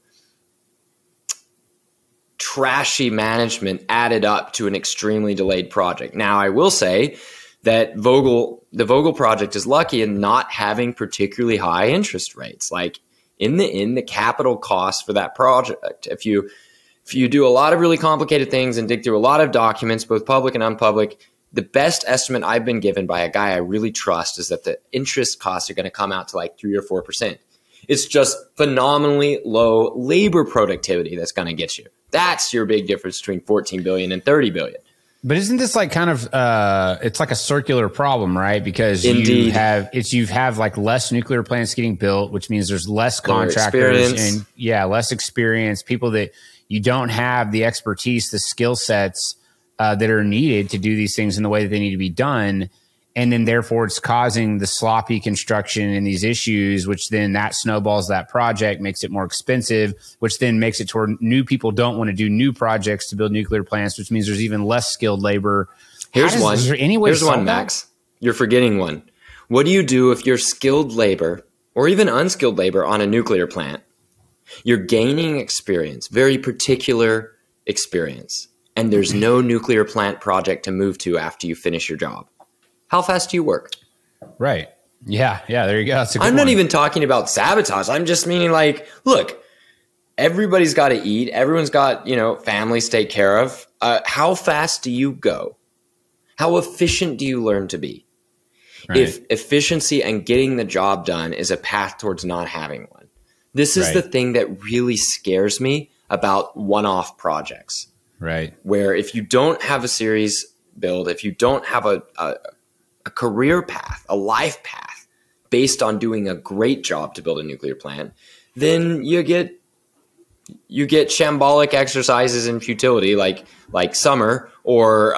trashy management added up to an extremely delayed project. Now, I will say that the Vogtle project is lucky in not having particularly high interest rates. Like in the capital cost for that project, if you do a lot of really complicated things and dig through a lot of documents, both public and unpublic, the best estimate I've been given by a guy I really trust is that the interest costs are going to come out to like 3 or 4%. It's just phenomenally low labor productivity that's going to get you. That's your big difference between 14 billion and 30 billion. But isn't this like kind of it's like a circular problem, right? Because Indeed. you have like less nuclear plants getting built, which means there's less contractors and less experience, people that you don't have the expertise, the skill sets that are needed to do these things in the way that they need to be done. And then therefore it's causing the sloppy construction and these issues, which then that snowballs that project, makes it more expensive, which then makes it to where new people don't want to do new projects to build nuclear plants, which means there's even less skilled labor. Here's one. Is there any way Here's one, Max. You're forgetting one. What do you do if you're skilled labor or even unskilled labor on a nuclear plant? You're gaining experience, very particular experience, and there's no nuclear plant project to move to after you finish your job. How fast do you work? Right. Yeah. There you go. That's a good I'm not one. even talking about sabotage. I'm just meaning like, look, everybody's got to eat. Everyone's got, families to take care of. How fast do you go? How efficient do you learn to be? Right. If efficiency and getting the job done is a path towards not having one. This is the thing that really scares me about one-off projects. Right. Where if you don't have a series build, if you don't have a career path, a life path based on doing a great job to build a nuclear plant, then you get shambolic exercises in futility like Summer, or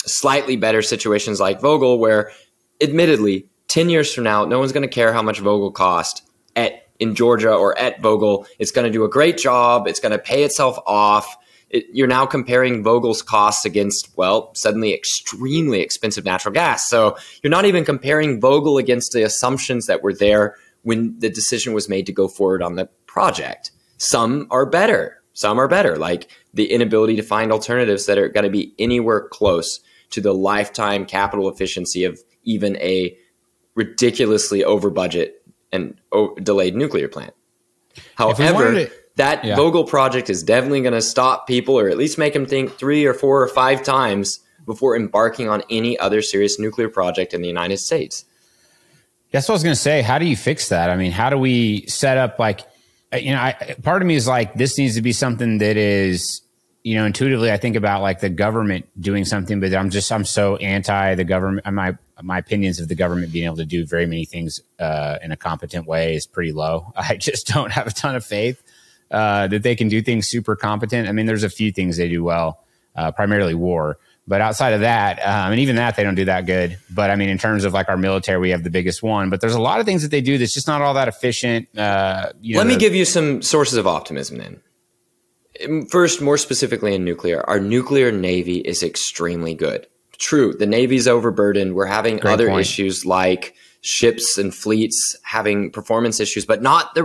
slightly better situations like Vogtle, where admittedly 10 years from now, no one's going to care how much Vogtle cost in Georgia or at Vogtle. It's going to do a great job. It's going to pay itself off. You're now comparing Vogel's costs against, well, suddenly extremely expensive natural gas. So you're not even comparing Vogtle against the assumptions that were there when the decision was made to go forward on the project. Some are better. Some are better, like the inability to find alternatives that are going to be anywhere close to the lifetime capital efficiency of even a ridiculously over budget and delayed nuclear plant. However, Vogtle project is definitely going to stop people, or at least make them think 3 or 4 or 5 times before embarking on any other serious nuclear project in the United States. That's what I was going to say. How do you fix that? I mean, how do we set up, like, part of me is like, this needs to be something that is, intuitively I think about like the government doing something, but I'm so anti the government. My opinions of the government being able to do very many things in a competent way is pretty low. I just don't have a ton of faith that they can do things super competent. I mean, there's a few things they do well, primarily war. But outside of that, and even that, they don't do that good. But I mean, in terms of like our military, we have the biggest one. But there's a lot of things that they do that's just not all that efficient. Let me give you some sources of optimism then. First, more specifically in nuclear, our nuclear Navy is extremely good. True, the Navy's overburdened. We're having other issues like ships and fleets having performance issues, but not the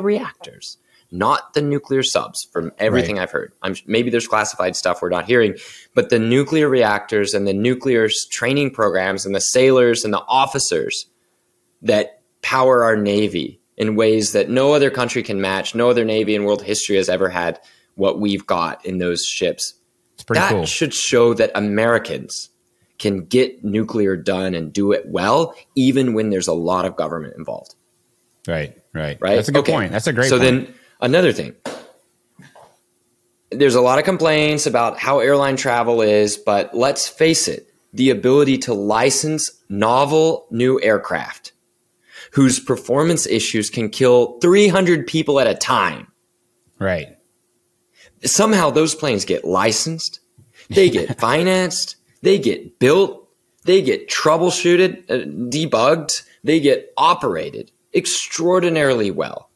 reactors. Not the nuclear subs, from everything I've heard. Maybe there's classified stuff we're not hearing, but the nuclear reactors and the nuclear training programs and the sailors and the officers that power our Navy in ways that no other country can match. No other Navy in world history has ever had what we've got in those ships. It's pretty cool. That should show that Americans can get nuclear done and do it well, even when there's a lot of government involved. Right. That's a good point. That's a great point. Then another thing, there's a lot of complaints about how airline travel is, but let's face it, the ability to license novel new aircraft whose performance issues can kill 300 people at a time. Right. Somehow those planes get licensed, they get financed, they get built, they get troubleshooted, debugged, they get operated extraordinarily well.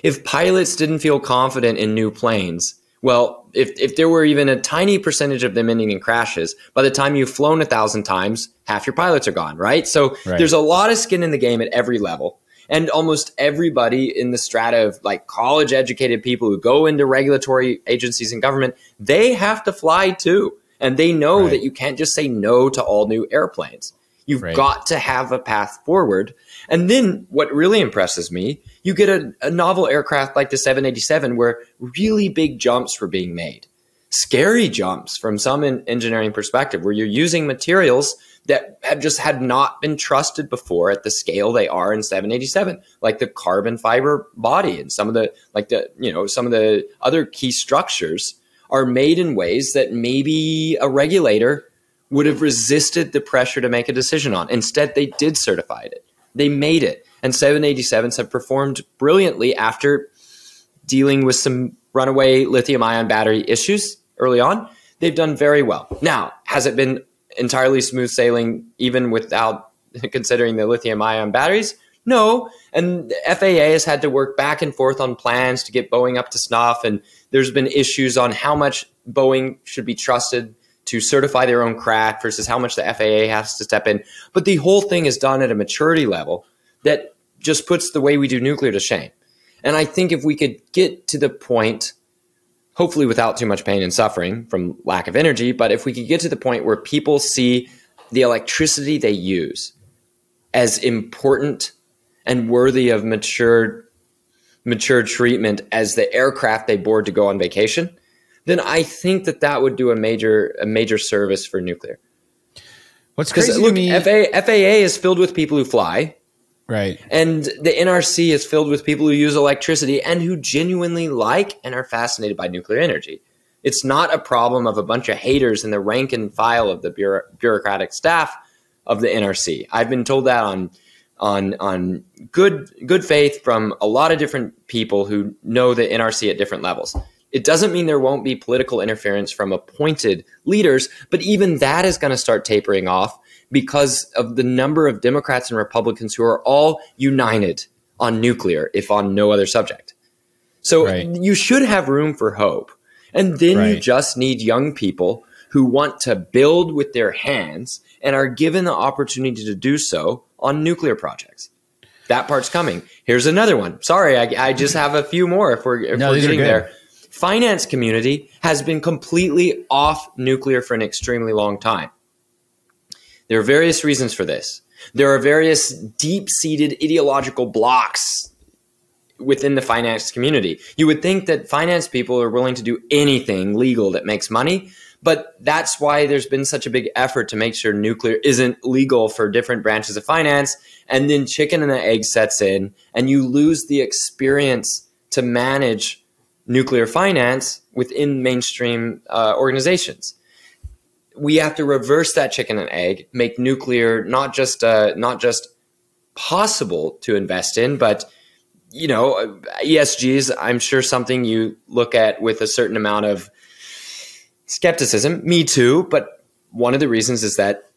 If pilots didn't feel confident in new planes, well, if there were even a tiny percentage of them ending in crashes, by the time you've flown 1,000 times, half your pilots are gone, right? So there's a lot of skin in the game at every level. And almost everybody in the strata of like college educated people who go into regulatory agencies and government, they have to fly too. And they know that you can't just say no to all new airplanes. You've got to have a path forward. And then what really impresses me, you get a novel aircraft like the 787 where really big jumps were being made. Scary jumps from some engineering perspective, where you're using materials that had not been trusted before at the scale they are in 787, like the carbon fiber body and some of the other key structures are made in ways that maybe a regulator would have resisted the pressure to make a decision on. Instead, they did certify it. They made it. And 787s have performed brilliantly after dealing with some runaway lithium-ion battery issues early on. They've done very well. Now, has it been entirely smooth sailing even without considering the lithium-ion batteries? No. And the FAA has had to work back and forth on plans to get Boeing up to snuff. And there's been issues on how much Boeing should be trusted to certify their own craft versus how much the FAA has to step in. But the whole thing is done at a maturity level that just puts the way we do nuclear to shame. And I think if we could get to the point, hopefully without too much pain and suffering from lack of energy, but if we could get to the point where people see the electricity they use as important and worthy of mature treatment as the aircraft they board to go on vacation, then I think that would do a major service for nuclear. What's crazy look, to me, FAA is filled with people who fly. Right. And the NRC is filled with people who use electricity and who genuinely like and are fascinated by nuclear energy. It's not a problem of a bunch of haters in the rank and file of the bureaucratic staff of the NRC. I've been told that on good faith from a lot of different people who know the NRC at different levels. It doesn't mean there won't be political interference from appointed leaders, but even that is going to start tapering off because of the number of Democrats and Republicans who are all united on nuclear, if on no other subject. So you should have room for hope. And then you just need young people who want to build with their hands and are given the opportunity to do so on nuclear projects. That part's coming. Here's another one. Sorry, I just have a few more if we're getting there. Finance community has been completely off nuclear for an extremely long time. There are various reasons for this. There are various deep-seated ideological blocks within the finance community. You would think that finance people are willing to do anything legal that makes money, but that's why there's been such a big effort to make sure nuclear isn't legal for different branches of finance, and then chicken and the egg sets in, and you lose the experience to manage nuclear finance within mainstream organizations. We have to reverse that chicken and egg, make nuclear not just possible to invest in, but ESG is, I'm sure, something you look at with a certain amount of skepticism. Me too. But one of the reasons is that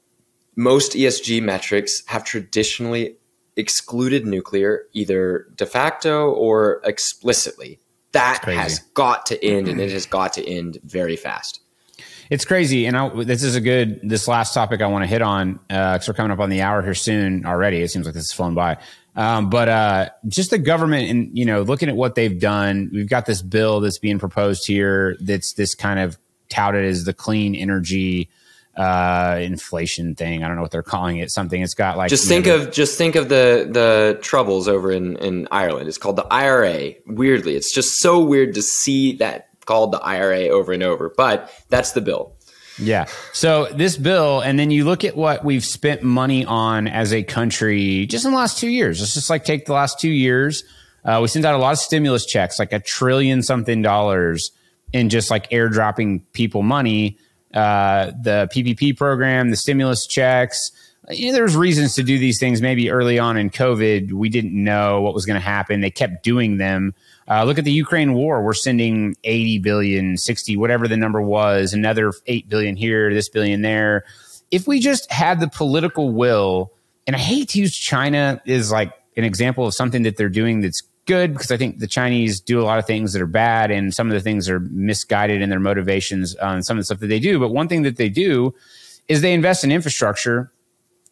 most ESG metrics have traditionally excluded nuclear either de facto or explicitly. That has got to end, and it has got to end very fast. It's crazy. And this last topic I want to hit on, because we're coming up on the hour here soon already. It seems like this has flown by. But just the government and, looking at what they've done, we've got this bill that's being proposed here that's this kind of touted as the clean energy inflation thing. I don't know what they're calling it. Something it's got like just think of the troubles over in Ireland. It's called the IRA. Weirdly, it's just so weird to see that called the IRA over and over, but that's the bill. Yeah. So this bill, and then you look at what we've spent money on as a country just in the last 2 years. Let's just take the last 2 years. We sent out a lot of stimulus checks, like $1 trillion something in just like airdropping people money. The PPP program, the stimulus checks. There's reasons to do these things. Maybe early on in COVID, we didn't know what was going to happen. They kept doing them. Look at the Ukraine war. We're sending 80 billion, 60, whatever the number was, another 8 billion here, this billion there. If we just had the political will, and I hate to use China as like an example of something that they're doing that's good, because I think the Chinese do a lot of things that are bad, and some of the things are misguided in their motivations on some of the stuff that they do. But one thing that they do is they invest in infrastructure.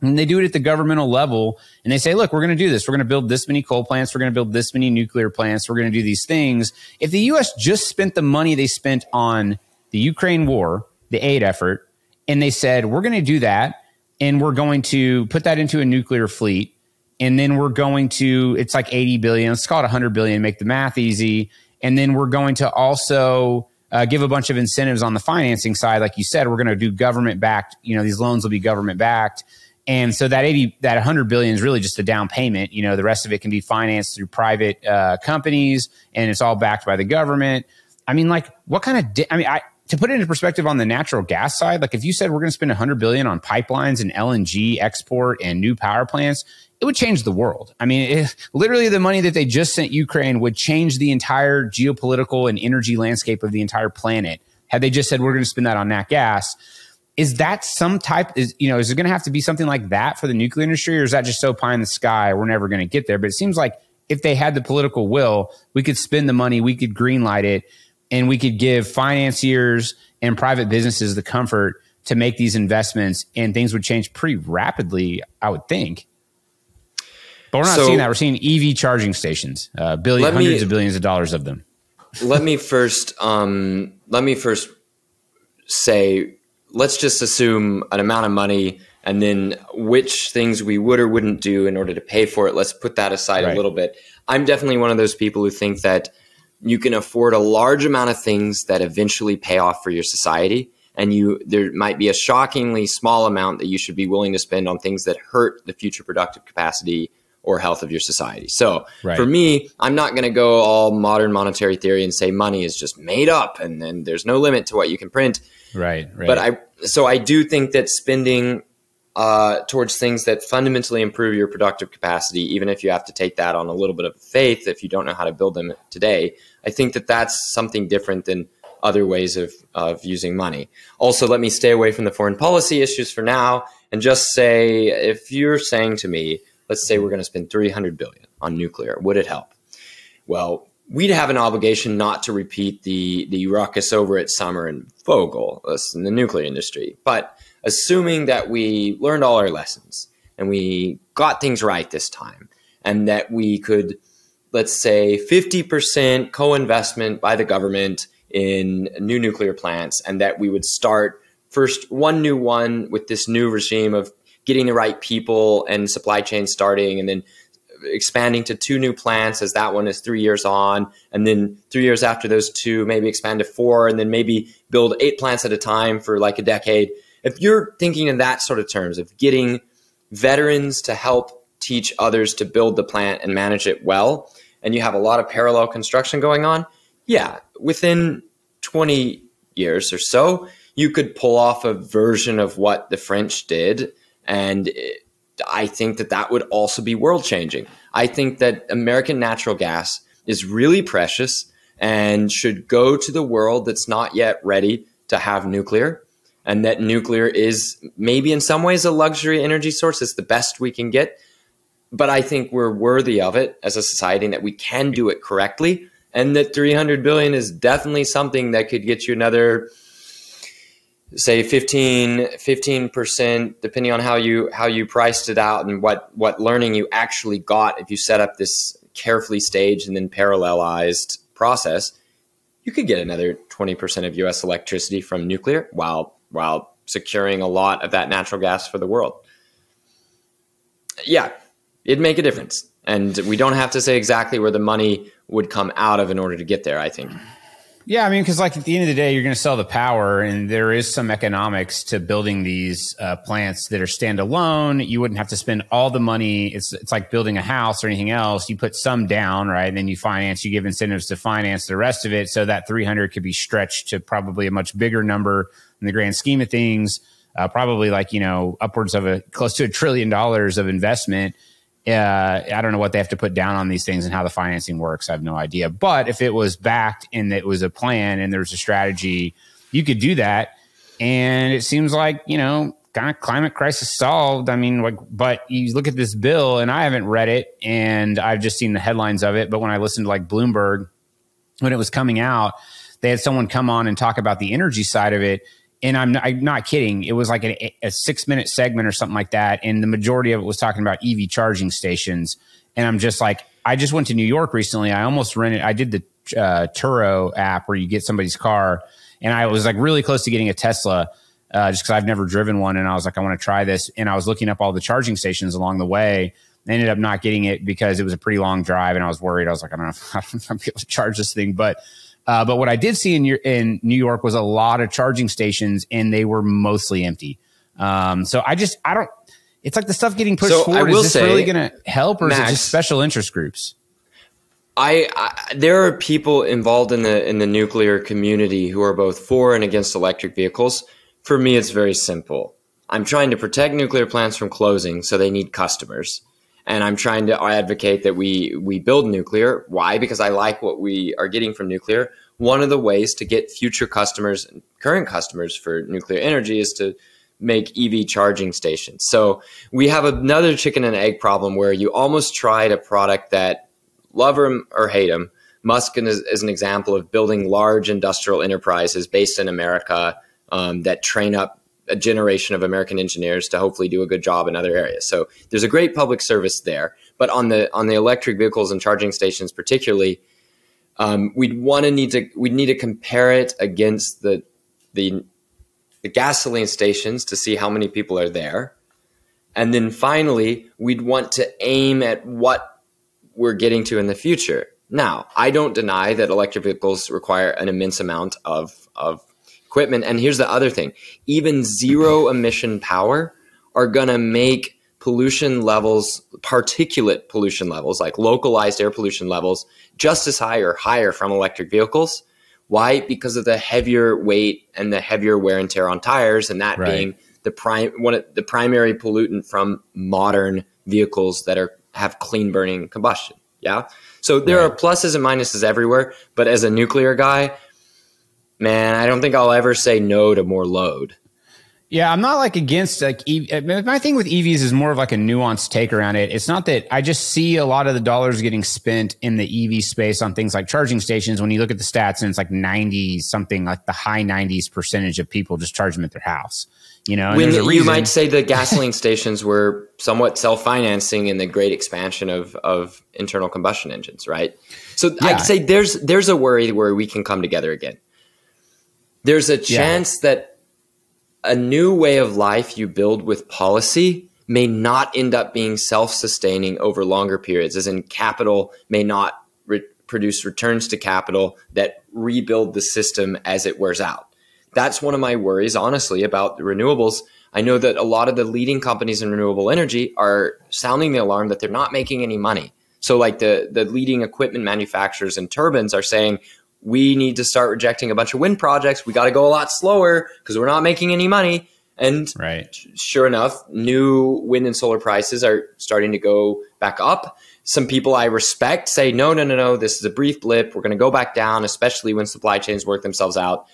And they do it at the governmental level, and they say, look, we're going to do this. We're going to build this many coal plants. We're going to build this many nuclear plants. We're going to do these things. If the U.S. just spent the money they spent on the Ukraine war, the aid effort, and they said, we're going to do that, and we're going to put that into a nuclear fleet, and then we're going to, it's like 80 billion. Let's call it 100 billion, make the math easy. And then we're going to also give a bunch of incentives on the financing side. Like you said, we're going to do government-backed, these loans will be government-backed. And so that 100 billion is really just a down payment. The rest of it can be financed through private companies, and it's all backed by the government. I mean, like, what kind of, to put it into perspective on the natural gas side, like if you said we're going to spend 100 billion on pipelines and LNG export and new power plants, it would change the world. I mean, literally the money that they just sent Ukraine would change the entire geopolitical and energy landscape of the entire planet. Had they just said, we're going to spend that on nat gas. Is that some type, is it going to have to be something like that for the nuclear industry, or is that just so pie in the sky, we're never going to get there? But it seems like if they had the political will, we could spend the money, we could greenlight it, and we could give financiers and private businesses the comfort to make these investments, and things would change pretty rapidly, I would think. But we're not seeing that. We're seeing EV charging stations, hundreds of billions of dollars of them. Let me first say, let's just assume an amount of money, and then which things we would or wouldn't do in order to pay for it. Let's put that aside a little bit. I'm definitely one of those people who think that you can afford a large amount of things that eventually pay off for your society. And there might be a shockingly small amount that you should be willing to spend on things that hurt the future productive capacity or health of your society. So Right. for me, I'm not going to go all modern monetary theory and say money is just made up and then there's no limit to what you can print. Right. But I do think that spending towards things that fundamentally improve your productive capacity, even if you have to take that on a little bit of faith, if you don't know how to build them today, I think that that's something different than other ways of using money. Also, let me stay away from the foreign policy issues for now and just say, if you're saying to me, let's say we're going to spend $300 billion on nuclear, would it help? Well, we'd have an obligation not to repeat the ruckus over at Summer and Vogel in the nuclear industry. But assuming that we learned all our lessons and we got things right this time, and that we could, let's say, 50% co-investment by the government in new nuclear plants, and that we would start first one new one with this new regime of getting the right people and supply chain starting, and then expanding to 2 new plants as that one is 3 years on, and then 3 years after those 2, maybe expand to 4, and then maybe build 8 plants at a time for like a decade. If you're thinking in that sort of terms of getting veterans to help teach others to build the plant and manage it well, and you have a lot of parallel construction going on, yeah, within 20 years or so, you could pull off a version of what the French did. And I think that that would also be world changing. I think that American natural gas is really precious and should go to the world that's not yet ready to have nuclear. And that nuclear is maybe in some ways a luxury energy source. It's the best we can get. But I think we're worthy of it as a society and that we can do it correctly. And that 300 billion is definitely something that could get you another, say 15%, depending on how you priced it out and what learning you actually got. If you set up this carefully staged and then parallelized process, you could get another 20% of US electricity from nuclear while securing a lot of that natural gas for the world. Yeah, it'd make a difference. And we don't have to say exactly where the money would come out of in order to get there, I think. Yeah, I mean, because like at the end of the day, you're going to sell the power, and there is some economics to building these plants that are standalone. You wouldn't have to spend all the money. It's like building a house or anything else. You put some down, right? And then you finance. You give incentives to finance the rest of it, so that 300 could be stretched to probably a much bigger number in the grand scheme of things. Probably like upwards of close to $1 trillion of investment. I don't know what they have to put down on these things and how the financing works. I have no idea. But if it was backed and it was a plan and there's a strategy, you could do that. And it seems like, kind of climate crisis solved. I mean, but you look at this bill, and I haven't read it and I've just seen the headlines of it. But when I listened to like Bloomberg, when it was coming out, they had someone come on and talk about the energy side of it. And I'm not kidding. It was like a 6-minute segment or something like that. And the majority of it was talking about EV charging stations. And I'm just like, I just went to New York recently. I almost rented. I did the Turo app where you get somebody's car. And I was like really close to getting a Tesla just because I've never driven one. And I was like, I want to try this. And I was looking up all the charging stations along the way. I ended up not getting it because it was a pretty long drive. And I was worried. I was like, I don't know if I'm going to be able to charge this thing. But what I did see in New York was a lot of charging stations, and they were mostly empty. So I don't. It's like the stuff getting pushed forward. Is this really going to help, or Max, is it just special interest groups? There are people involved in the nuclear community who are both for and against electric vehicles. For me, it's very simple. I'm trying to protect nuclear plants from closing, so they need customers. And I'm trying to advocate that we build nuclear. Why? Because I like what we are getting from nuclear. One of the ways to get future customers and current customers for nuclear energy is to make EV charging stations. So we have another chicken and egg problem where you almost tried a product that, love him or hate him, Musk is an example of building large industrial enterprises based in America that train up a generation of American engineers to hopefully do a good job in other areas. So there's a great public service there. But on the electric vehicles and charging stations particularly, we'd need to compare it against the gasoline stations to see how many people are there. And then finally, we'd want to aim at what we're getting to in the future. Now, I don't deny that electric vehicles require an immense amount of equipment. And here's the other thing. Even zero emission power are going to make pollution levels, particulate pollution levels, like localized air pollution levels, just as high or higher from electric vehicles. Why? Because of the heavier weight and the heavier wear and tear on tires, and that being the primary pollutant from modern vehicles that have clean burning combustion. Yeah. So there are pluses and minuses everywhere, but as a nuclear guy, man, I don't think I'll ever say no to more load. Yeah, I'm not like against like my thing with EVs is more of like a nuanced take around it. It's not that I just see a lot of the dollars getting spent in the EV space on things like charging stations. When you look at the stats, and it's like 90 something, like the high 90s% of people just charge them at their house. You know, when you might say the gasoline stations were somewhat self-financing in the great expansion of internal combustion engines, right? So I'd say there's a worry where we can come together again. There's a chance that a new way of life you build with policy may not end up being self-sustaining over longer periods, as in capital may not produce returns to capital that rebuild the system as it wears out. That's one of my worries, honestly, about the renewables. I know that a lot of the leading companies in renewable energy are sounding the alarm that they're not making any money. So like the leading equipment manufacturers and turbines are saying, we need to start rejecting a bunch of wind projects. We got to go a lot slower because we're not making any money. And sure enough, new wind and solar prices are starting to go back up. Some people I respect say, no, this is a brief blip. We're going to go back down, especially when supply chains work themselves out.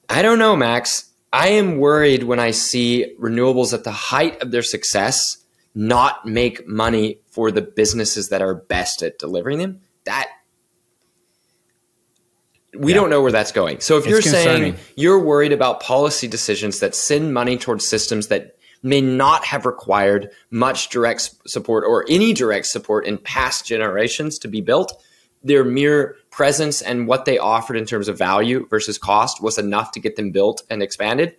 I don't know, Max. I am worried when I see renewables at the height of their success not make money for the businesses that are best at delivering them. We don't know where that's going. So if you're saying you're worried about policy decisions that send money towards systems that may not have required much direct support or any direct support in past generations to be built, their mere presence and what they offered in terms of value versus cost was enough to get them built and expanded.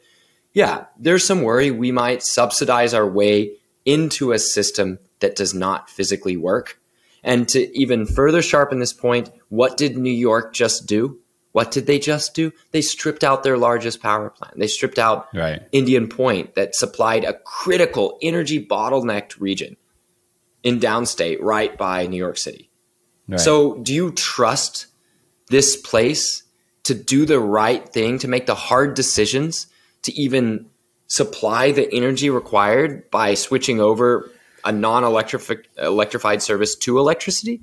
Yeah, there's some worry we might subsidize our way into a system that does not physically work. And to even further sharpen this point, what did New York just do? What did they just do? They stripped out their largest power plant. They stripped out Indian Point that supplied a critical energy bottlenecked region in downstate right by New York City. Right. So do you trust this place to do the right thing, to make the hard decisions, to even supply the energy required by switching over a non-electrified service to electricity?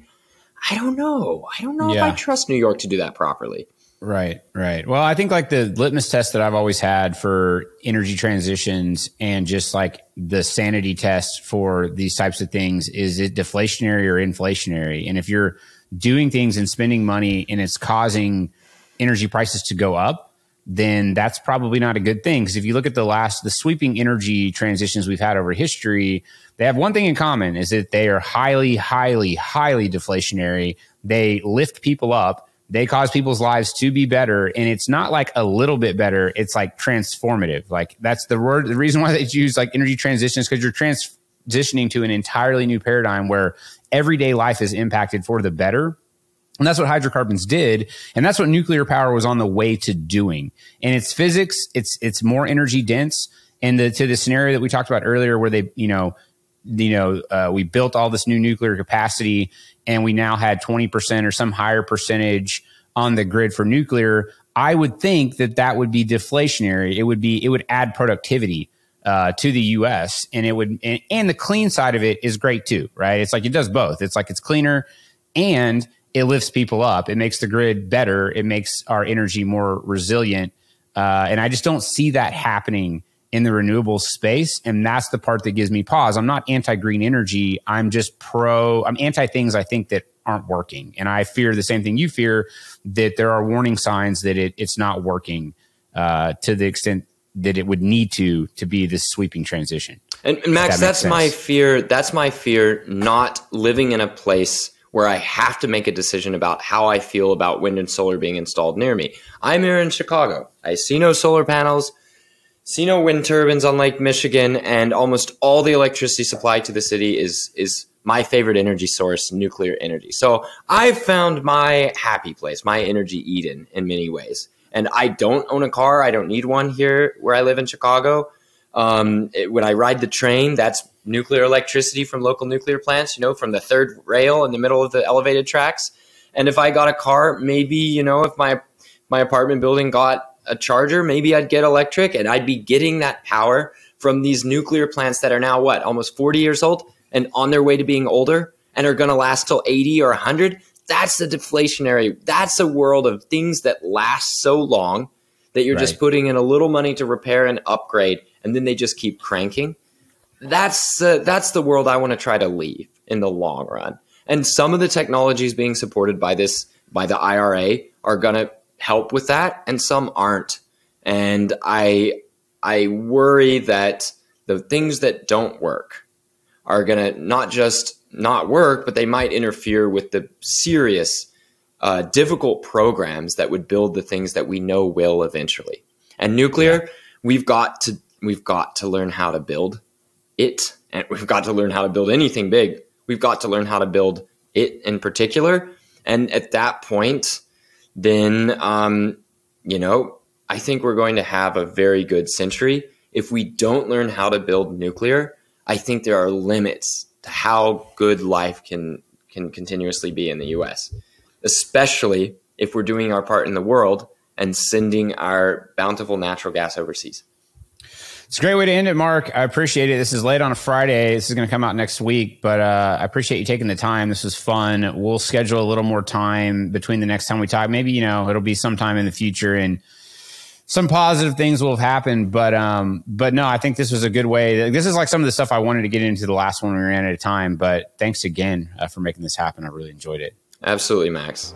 I don't know. If I trust New York to do that properly. Right. Well, I think like the litmus test that I've always had for energy transitions and just like the sanity test for these types of things is it deflationary or inflationary? And if you're doing things and spending money and it's causing energy prices to go up, then that's probably not a good thing. Because if you look at the sweeping energy transitions we've had over history, they have one thing in common is that they are highly, highly, highly deflationary. They lift people up. They cause people's lives to be better. And it's not like a little bit better. It's like transformative. Like that's the word. The reason why they use like energy transitions, because you're transitioning to an entirely new paradigm where everyday life is impacted for the better. And that's what hydrocarbons did. And that's what nuclear power was on the way to doing. And it's physics. It's more energy dense. And to the scenario that we talked about earlier where they, we built all this new nuclear capacity and we now had 20% or some higher percentage on the grid for nuclear. I would think that would be deflationary. It would add productivity to the US and and the clean side of it is great too, right? It's like it does both. It's like it's cleaner and it lifts people up. It makes the grid better. It makes our energy more resilient. And I just don't see that happening in the renewable space. And that's the part that gives me pause. I'm not anti-green energy. I'm anti things I think that aren't working. And I fear the same thing you fear, that there are warning signs that it's not working to the extent that it would need to be this sweeping transition. And Max, that's my fear. That's my fear, not living in a place where I have to make a decision about how I feel about wind and solar being installed near me. I'm here in Chicago. I see no solar panels, see no wind turbines on Lake Michigan, and almost all the electricity supplied to the city is my favorite energy source, nuclear energy. So I've found my happy place, my energy Eden in many ways. And I don't own a car. I don't need one here where I live in Chicago. When I ride the train, that's nuclear electricity from local nuclear plants, from the third rail in the middle of the elevated tracks. And if I got a car, maybe, if my apartment building got a charger, maybe I'd get electric, and I'd be getting that power from these nuclear plants that are now almost 40 years old and on their way to being older and are going to last till 80 or 100. That's that's a world of things that last so long that you're just putting in a little money to repair and upgrade, and then they just keep cranking. That's the world I want to try to leave in the long run. And some of the technologies being supported by the IRA are going to help with that, and some aren't. And I worry that the things that don't work are going to not just not work, but they might interfere with the serious, difficult programs that would build the things that we know will eventually. And nuclear, we've got to learn how to build it, and we've got to learn how to build anything big. We've got to learn how to build it in particular. And at that point, then, I think we're going to have a very good century. If we don't learn how to build nuclear, I think there are limits to how good life can continuously be in the US, especially if we're doing our part in the world and sending our bountiful natural gas overseas. It's a great way to end it, Mark. I appreciate it. This is late on a Friday. This is going to come out next week, but I appreciate you taking the time. This was fun. We'll schedule a little more time between the next time we talk. Maybe, it'll be sometime in the future and some positive things will have happened. But no, I think this was a good way. This is like some of the stuff I wanted to get into the last one. We ran out of time, but thanks again for making this happen. I really enjoyed it. Absolutely, Max.